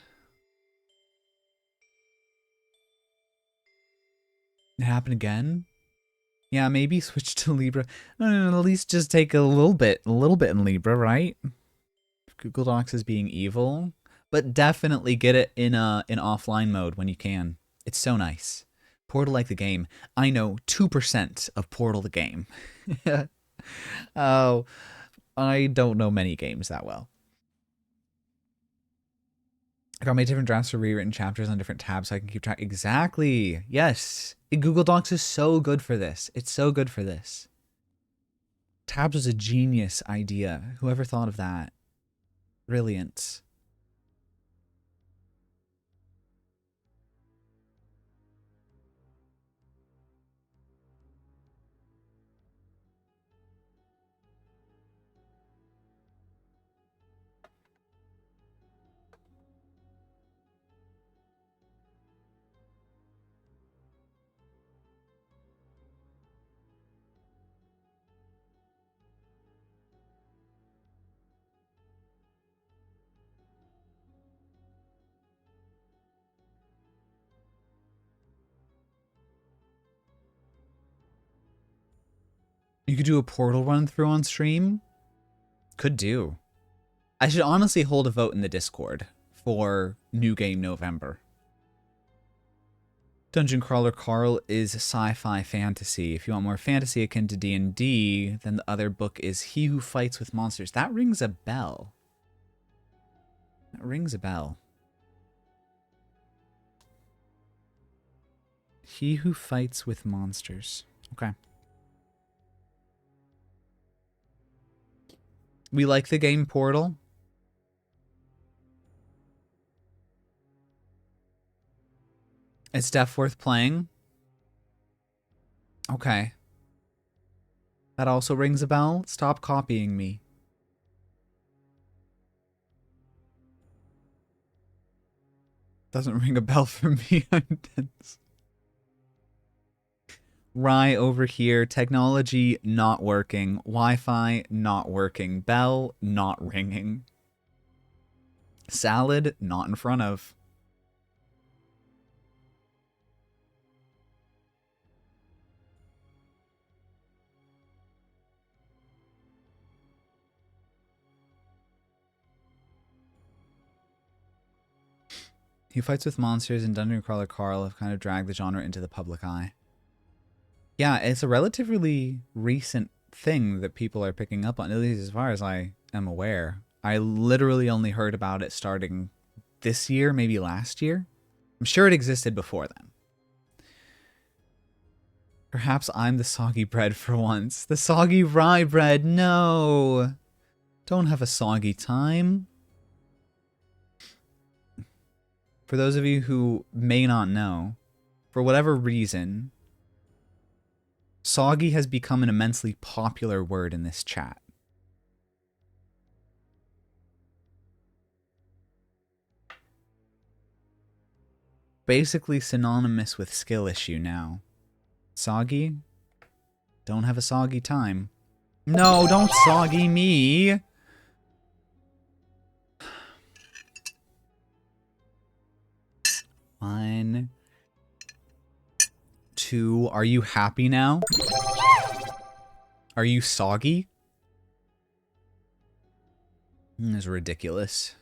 It happened again? Yeah, maybe switch to Libra. No, at least just take a little bit in Libra, right? If Google Docs is being evil. but definitely get it in offline mode when you can. It's so nice. Portal like the game. I know 2% of Portal the game. Oh, I don't know many games that well. I got my different drafts for rewritten chapters on different tabs so I can keep track. Exactly. Yes. Google Docs is so good for this. It's so good for this. Tabs was a genius idea. Whoever thought of that? Brilliant. You could do a portal run through on stream? Could do. I should honestly hold a vote in the Discord for New Game November. Dungeon Crawler Carl is sci-fi fantasy. If you want more fantasy akin to D&D, then the other book is He Who Fights with Monsters. That rings a bell. That rings a bell. He Who Fights with Monsters. Okay. We like the game Portal. It's def worth playing. Okay. That also rings a bell. Stop copying me. Doesn't ring a bell for me. I'm tense. Rye over here. Technology not working. Wi-Fi not working. Bell not ringing. Salad not in front of. He Fights with Monsters and Dungeon Crawler Carl have kind of dragged the genre into the public eye. Yeah, it's a relatively recent thing that people are picking up on, at least as far as I am aware. I literally only heard about it starting this year, maybe last year. I'm sure it existed before then. Perhaps I'm the soggy bread for once. The soggy rye bread, no! Don't have a soggy time. For those of you who may not know, for whatever reason, soggy has become an immensely popular word in this chat. Basically synonymous with skill issue now. Soggy? Don't have a soggy time. No, don't soggy me! One, two. Are you happy now? Are you soggy? This is ridiculous.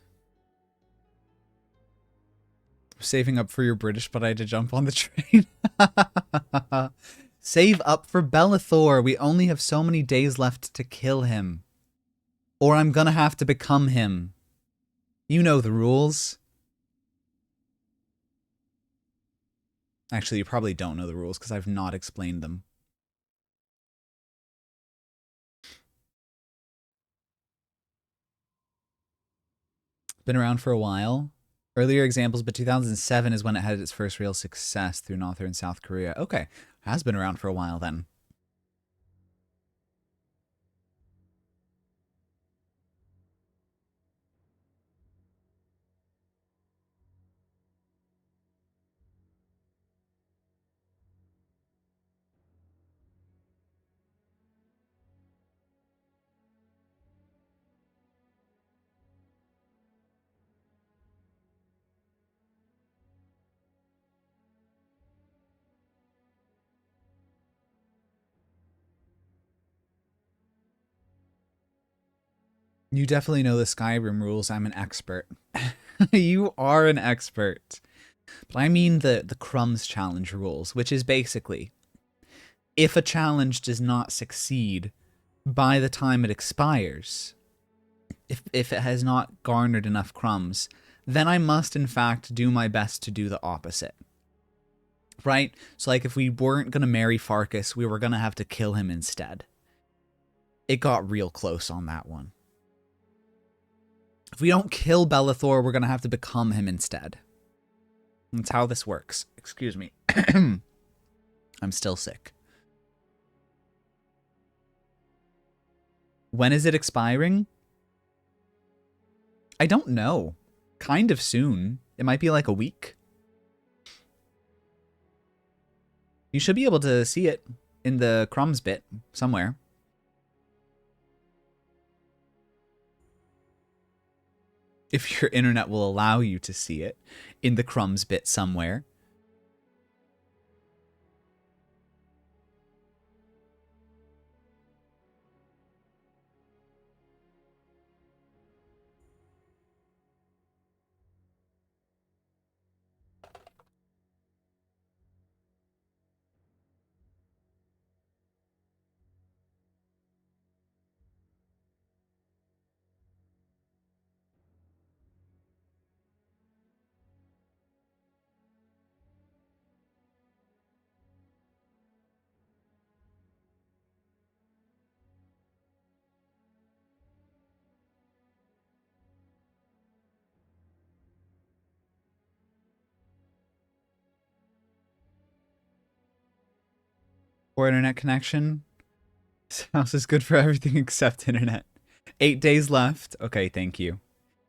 Saving up for your British, but I had to jump on the train. Save up for Bellathor. We only have so many days left to kill him. Or I'm gonna have to become him. You know the rules. Actually, you probably don't know the rules because I've not explained them. Been around for a while. Earlier examples, but 2007 is when it had its first real success through North and South Korea. Okay, has been around for a while then. You definitely know the Skyrim rules. I'm an expert. You are an expert. But I mean the crumbs challenge rules, which is basically if a challenge does not succeed by the time it expires, if it has not garnered enough crumbs, then I must in fact do my best to do the opposite. Right? So like if we weren't going to marry Farkas, we were going to have to kill him instead. It got real close on that one. If we don't kill Bellathor, we're going to have to become him instead. That's how this works. Excuse me. I'm still sick. When is it expiring? I don't know. Kind of soon. It might be like a week. You should be able to see it in the crumbs bit somewhere. If your internet will allow you to see it in the crumbs bit somewhere. Poor internet connection. This house is good for everything except internet. 8 days left. Okay, thank you.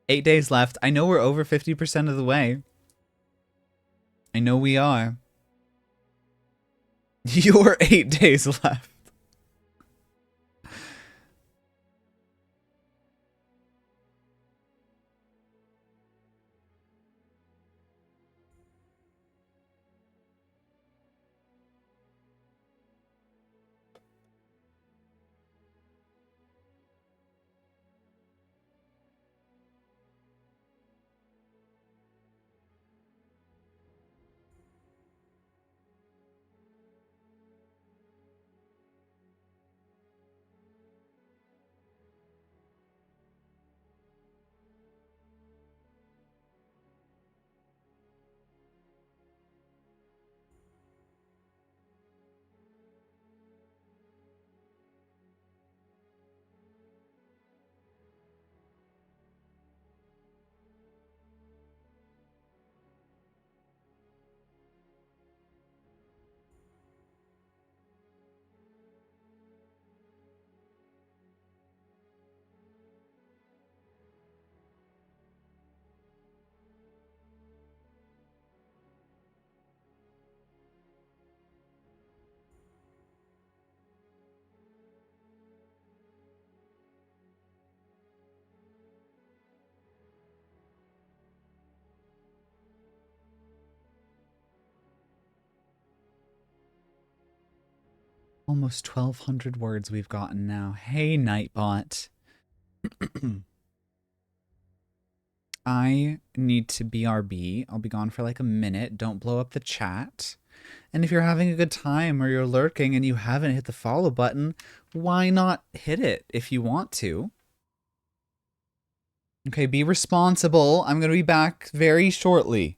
8 days left. I know we're over 50% of the way. I know we are. You're 8 days left. Almost 1,200 words we've gotten now. Hey, Nightbot. I need to BRB. I'll be gone for like a minute. Don't blow up the chat. And if you're having a good time or you're lurking and you haven't hit the follow button, why not hit it if you want to? Okay, be responsible. I'm going to be back very shortly.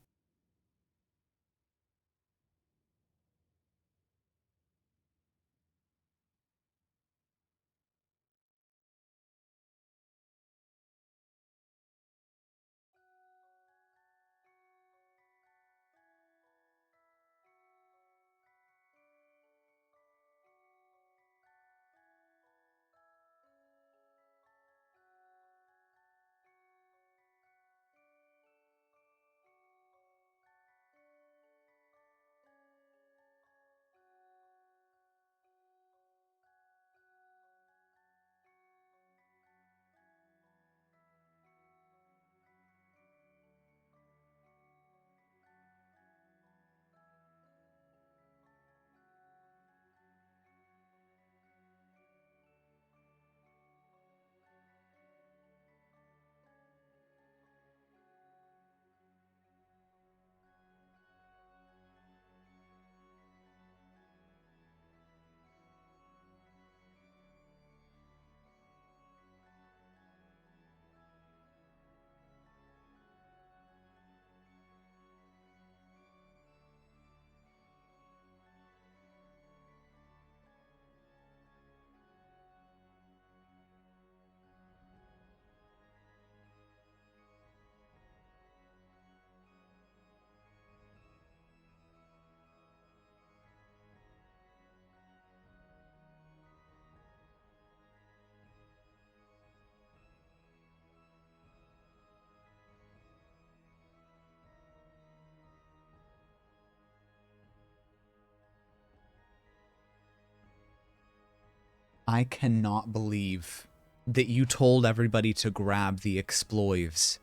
I cannot believe that you told everybody to grab the exploives.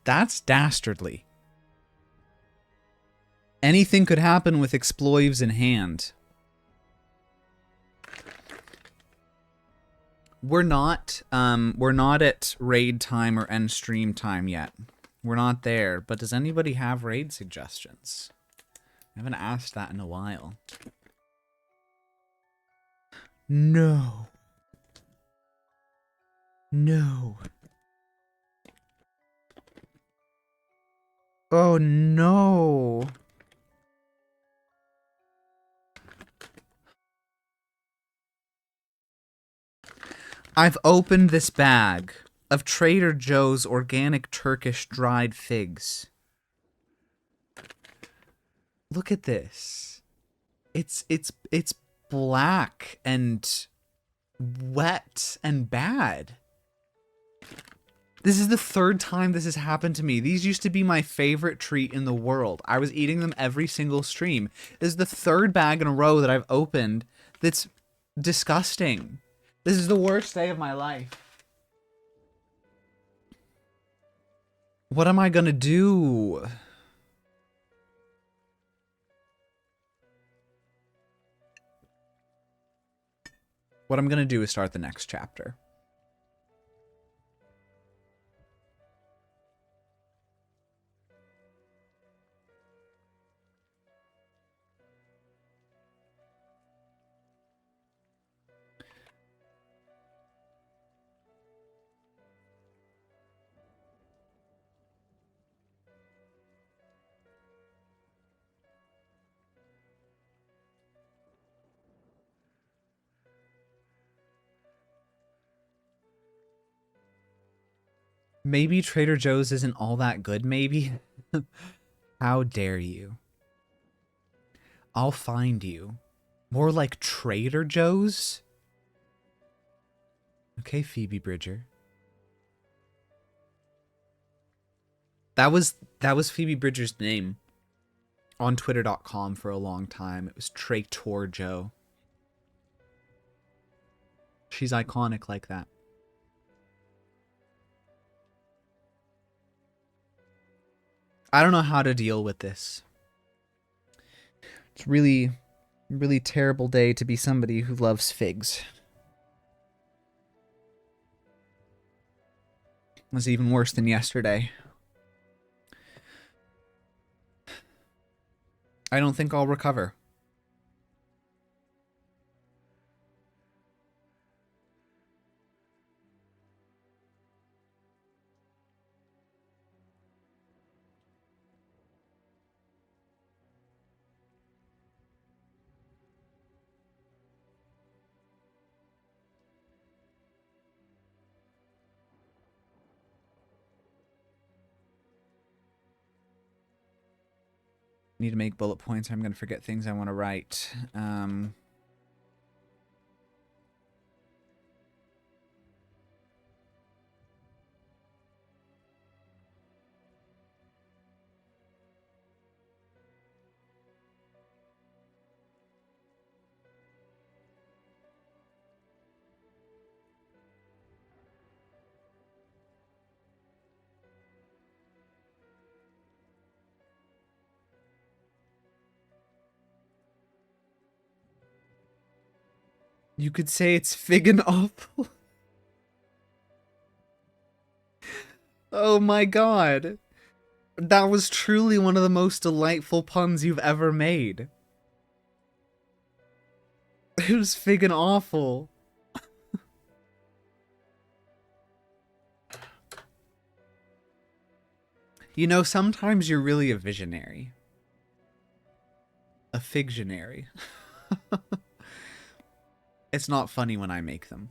That's dastardly. Anything could happen with exploives in hand. We're not at raid time or end stream time yet. We're not there, but does anybody have raid suggestions? I haven't asked that in a while. No. No. Oh no. I've opened this bag of Trader Joe's organic Turkish dried figs. Look at this. It's black and wet and bad. This is the third time this has happened to me. These used to be my favorite treat in the world. I was eating them every single stream. This is the third bag in a row that I've opened that's disgusting. This is the worst day of my life. What am I gonna do? What I'm gonna do is start the next chapter. Maybe Trader Joe's isn't all that good, maybe? How dare you? I'll find you. More like Trader Joe's? Okay, Phoebe Bridger. That was Phoebe Bridger's name on Twitter.com for a long time. It was Trator Joe. She's iconic like that. I don't know how to deal with this. It's really terrible day to be somebody who loves figs. It was even worse than yesterday. I don't think I'll recover. Need to make bullet points or I'm going to forget things I want to write. You could say it's fig and apple. Oh my god. That was truly one of the most delightful puns you've ever made. It was fig and awful. You know, sometimes you're really a visionary. A figionary. It's not funny when I make them.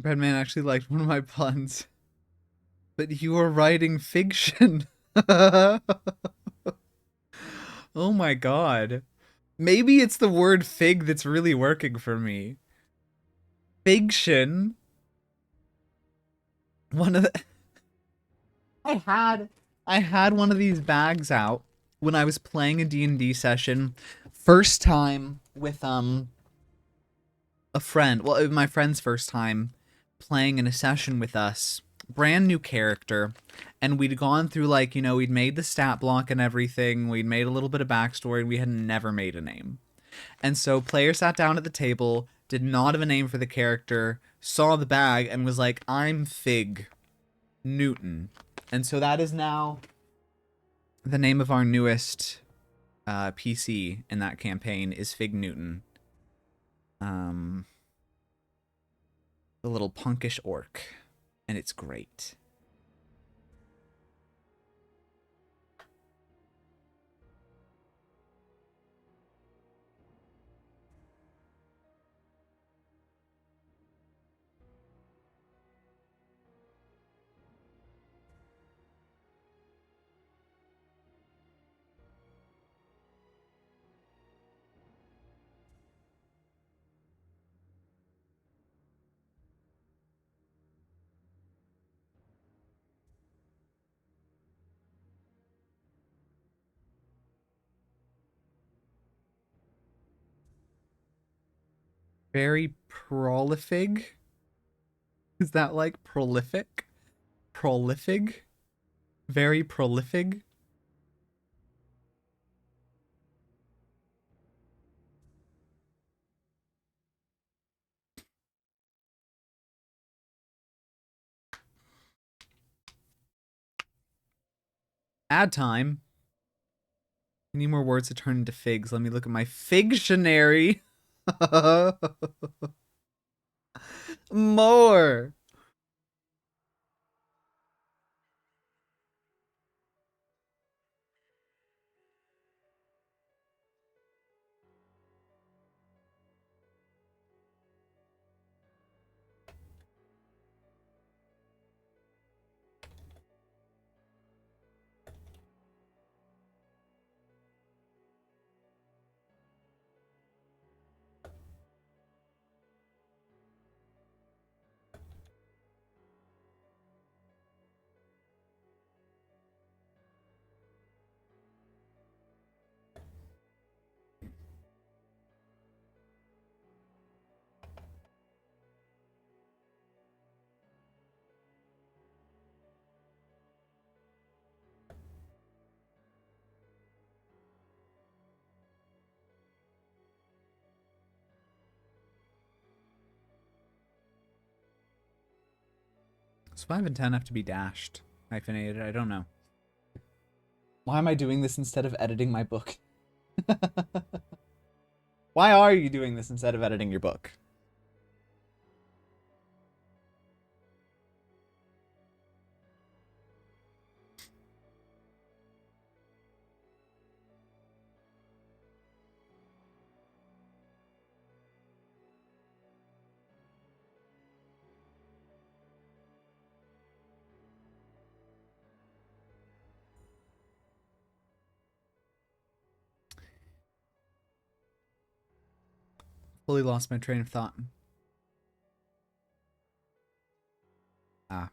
Breadman actually liked one of my puns. But you are writing fiction. Oh my god. Maybe it's the word fig that's really working for me. Fiction. One of the I had one of these bags out when I was playing a D&D session. First time with a friend. Well, it was my friend's first time playing in a session with us. Brand new character. And we'd gone through, like, you know, we'd made the stat block and everything. We'd made a little bit of backstory. And we had never made a name. And so player sat down at the table, did not have a name for the character, saw the bag, and was like, I'm Fig Newton. And so that is now the name of our newest PC in that campaign is Fig Newton. The little punkish orc. And it's great. Very prolific. Is that like prolific? Prolific? Very prolific? Ad time. I need more words to turn into figs. Let me look at my Figtionary. More. So 5 and 10 have to be dashed. Hyphenated, I don't know. Why am I doing this instead of editing my book? Why are you doing this instead of editing your book? Fully lost my train of thought. Ah.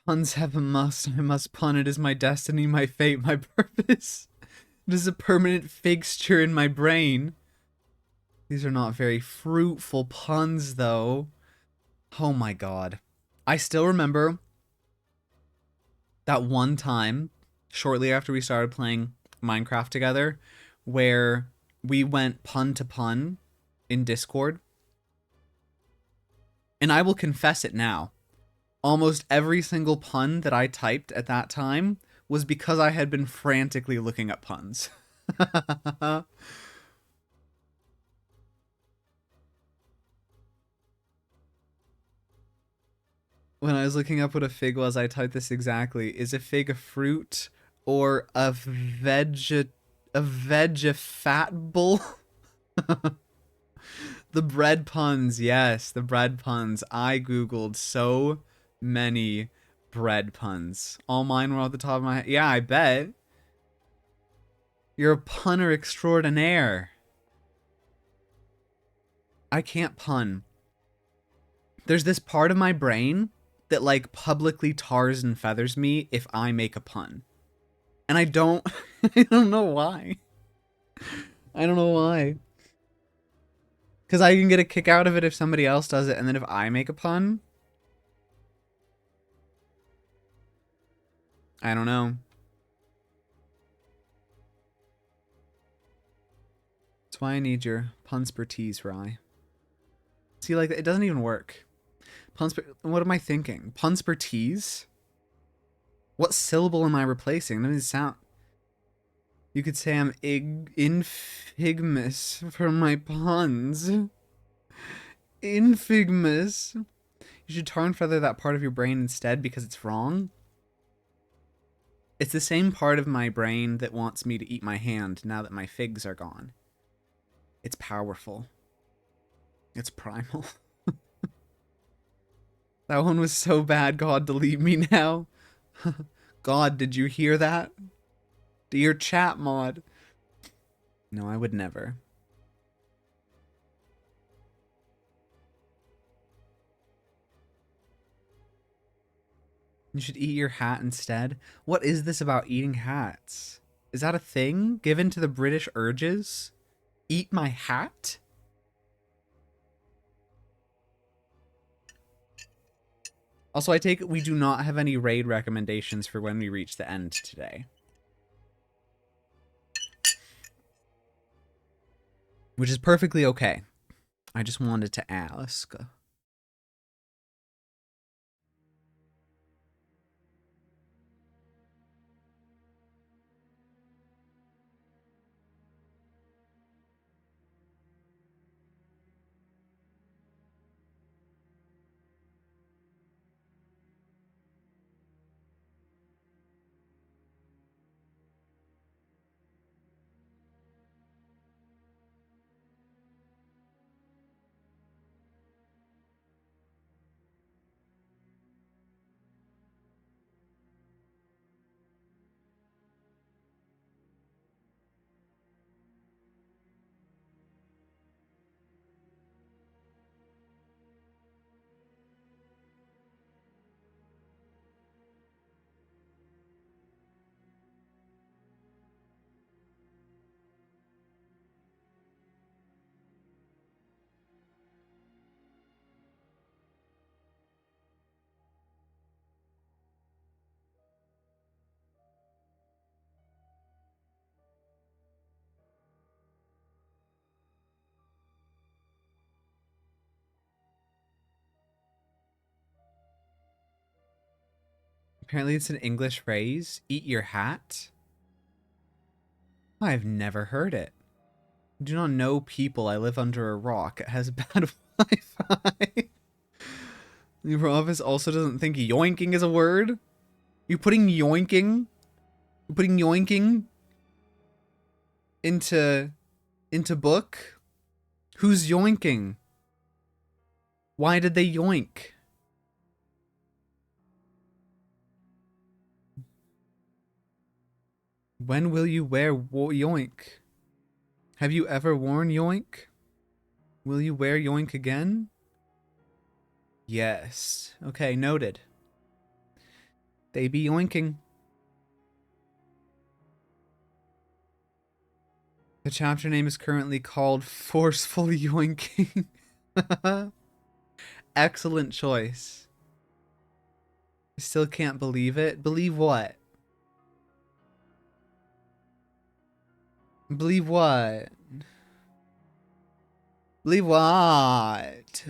Puns have a must. I must pun. It is my destiny, my fate, my purpose. It is a permanent fixture in my brain. These are not very fruitful puns, though. Oh my god. I still remember that one time, shortly after we started playing Minecraft together, where we went pun to pun in Discord. And I will confess it now. Almost every single pun that I typed at that time was because I had been frantically looking up puns. When I was looking up what a fig was, I typed this exactly. Is a fig a fruit or a vegetable? The bread puns, yes, the bread puns. I googled so many bread puns. All mine were off the top of my head. Yeah, I bet. You're a punner extraordinaire. I can't pun. There's this part of my brain that like publicly tars and feathers me if I make a pun. And I don't I don't know why. I don't know why. Cuz I can get a kick out of it if somebody else does it, and then if I make a pun, I don't know. That's why I need your punspertise, Rye. See, like, it doesn't even work. What am I thinking? Punspertise? What syllable am I replacing? That doesn't sound... You could say I'm infamous for my puns. Infamous. You should tar and feather that part of your brain instead because it's wrong. It's the same part of my brain that wants me to eat my hand now that my figs are gone. It's powerful. It's primal. That one was so bad, God, delete me now. God, did you hear that? Dear chat mod. No, I would never. You should eat your hat instead. What is this about eating hats? Is that a thing given to the British urges? Eat my hat? Also, I take it we do not have any raid recommendations for when we reach the end today. Which is perfectly okay. I just wanted to ask. Apparently it's an English phrase. Eat your hat? I've never heard it. I do not know people. I live under a rock. It has bad Wi-Fi. Your office also doesn't think yoinking is a word? You putting yoinking? You putting yoinking into book? Who's yoinking? Why did they yoink? When will you wear yoink? Have you ever worn yoink? Will you wear yoink again? Yes. Okay, noted. They be yoinking. The chapter name is currently called Forceful Yoinking. Excellent choice. I still can't believe it. Believe what? Believe what? Believe what?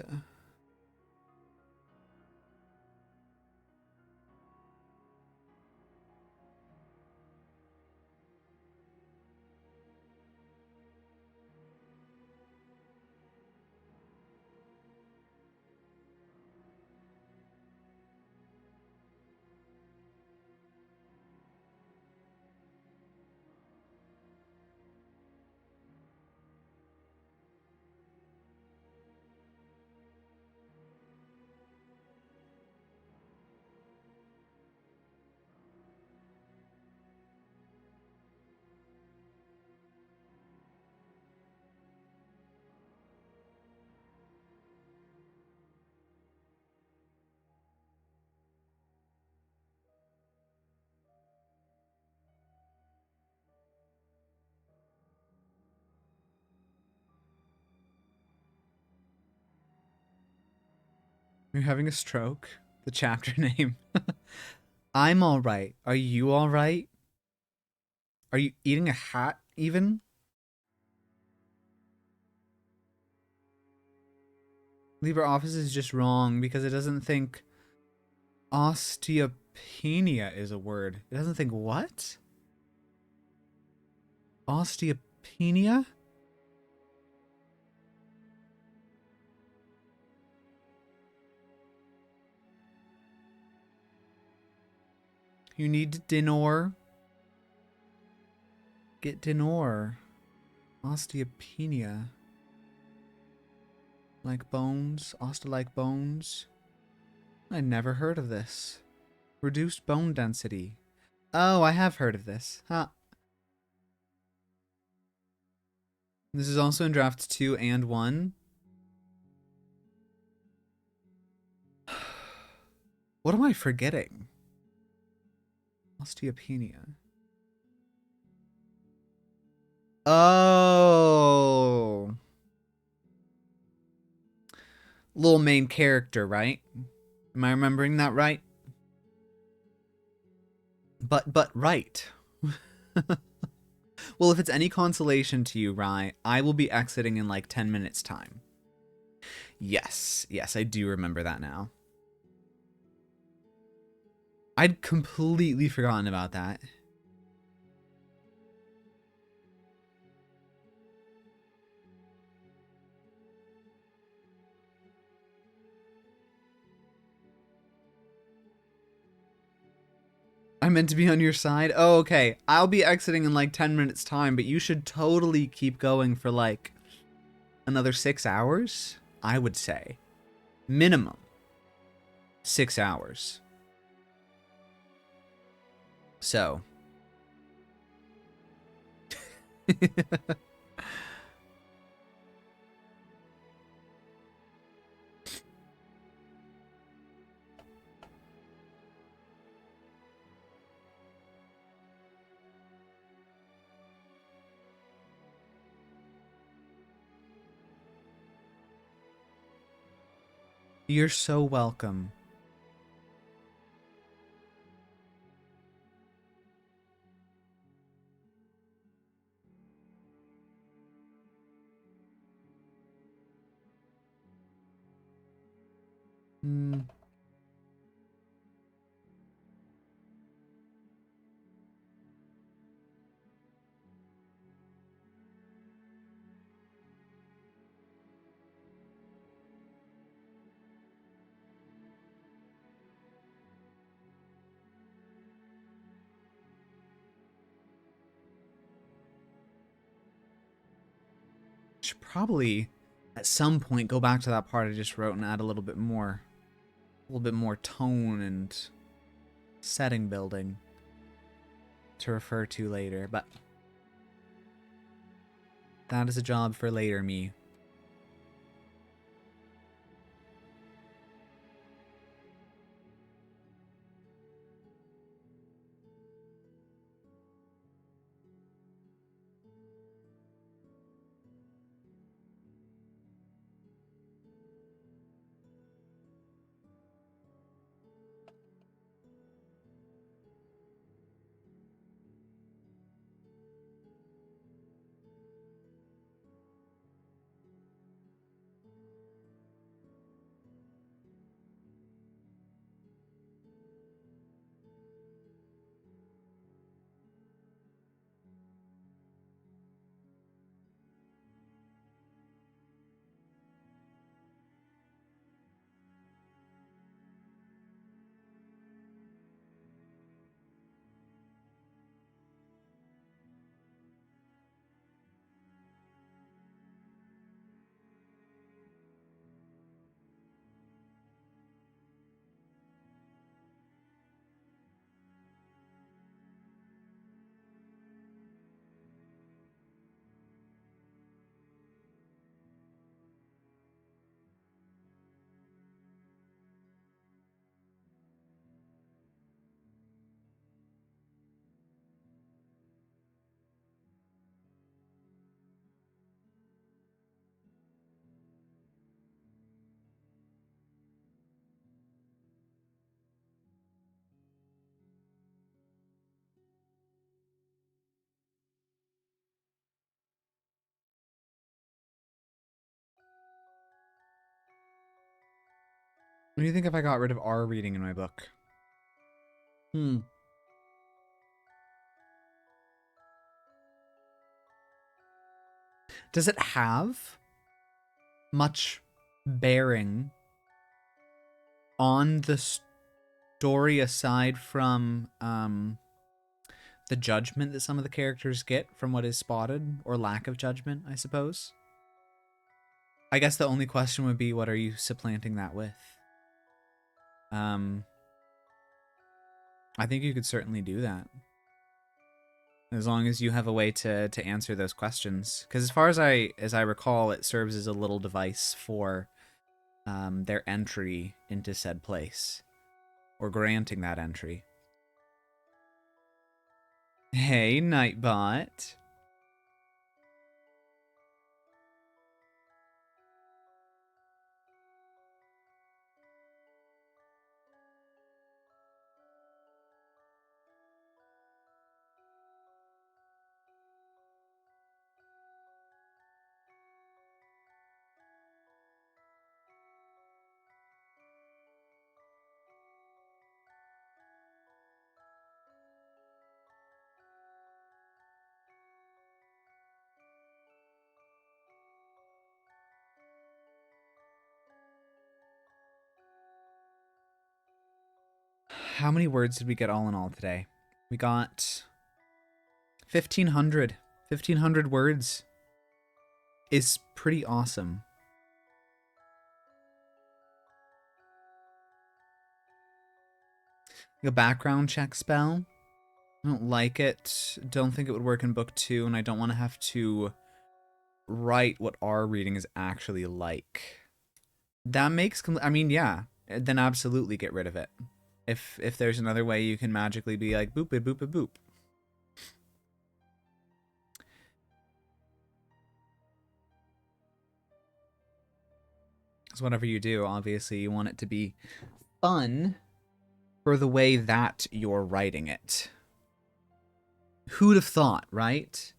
You're having a stroke. The chapter name. I'm alright. Are you alright? Are you eating a hat, even? LibreOffice is just wrong because it doesn't think osteopenia is a word. It doesn't think what? Osteopenia? You need dinner. Get dinner. Osteopenia. Like bones? Osta-like bones? I'd never heard of this. Reduced bone density. Oh, I have heard of this. Huh. This is also in drafts 2 and 1. What am I forgetting? Osteopenia. Oh. Little main character, right? Am I remembering that right? But right. Well, if it's any consolation to you, Rye, I will be exiting in like 10 minutes time. Yes, I do remember that now. I'd completely forgotten about that. I'm meant to be on your side? Oh, okay. I'll be exiting in like 10 minutes time, but you should totally keep going for like another 6 hours, I would say. Minimum 6 hours. So. You're so welcome. Hmm. Should probably, at some point, go back to that part I just wrote and add a little bit more tone and setting building to refer to later, but that is a job for later me. What do you think if I got rid of R reading in my book? Does it have much bearing on the story aside from the judgment that some of the characters get from what is spotted, or lack of judgment, I suppose? I guess the only question would be, what are you supplanting that with? I think you could certainly do that. As long as you have a way to answer those questions. Because as far as I recall, it serves as a little device for their entry into said place. Or granting that entry. Hey, Nightbot. How many words did we get all in all today? We got 1,500. 1,500 words is pretty awesome. A background check spell. I don't like it. Don't think it would work in book 2, and I don't want to have to write what our reading is actually like. That makes... I mean, yeah. Then absolutely get rid of it. If there's another way you can magically be like, boop it, boop it, boop. Because whatever you do, obviously you want it to be fun for the way that you're writing it. Who'd have thought, right?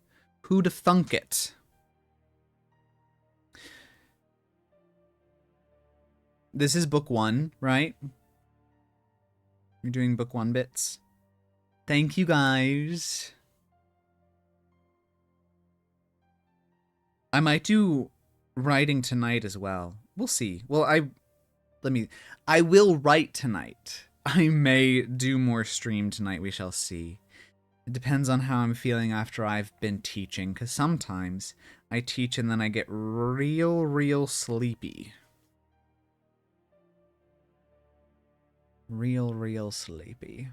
Who'd have thunk it? This is book 1, right? You're doing book 1 bits. Thank you, guys. I might do writing tonight as well. We'll see. Well, I will write tonight. I may do more stream tonight. We shall see. It depends on how I'm feeling after I've been teaching, because sometimes I teach and then I get real sleepy. Real sleepy.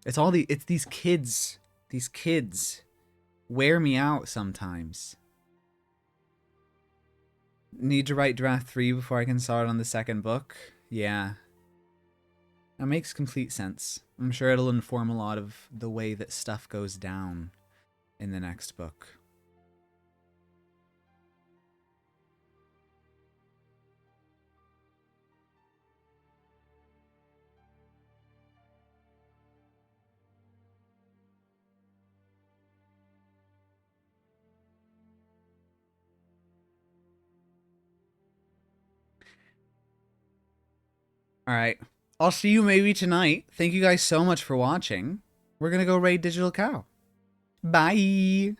It's these kids. These kids wear me out sometimes. Need to write draft 3 before I can start on the second book? Yeah. That makes complete sense. I'm sure it'll inform a lot of the way that stuff goes down in the next book. Alright. I'll see you maybe tonight. Thank you guys so much for watching. We're gonna go raid Digital Cow. Bye!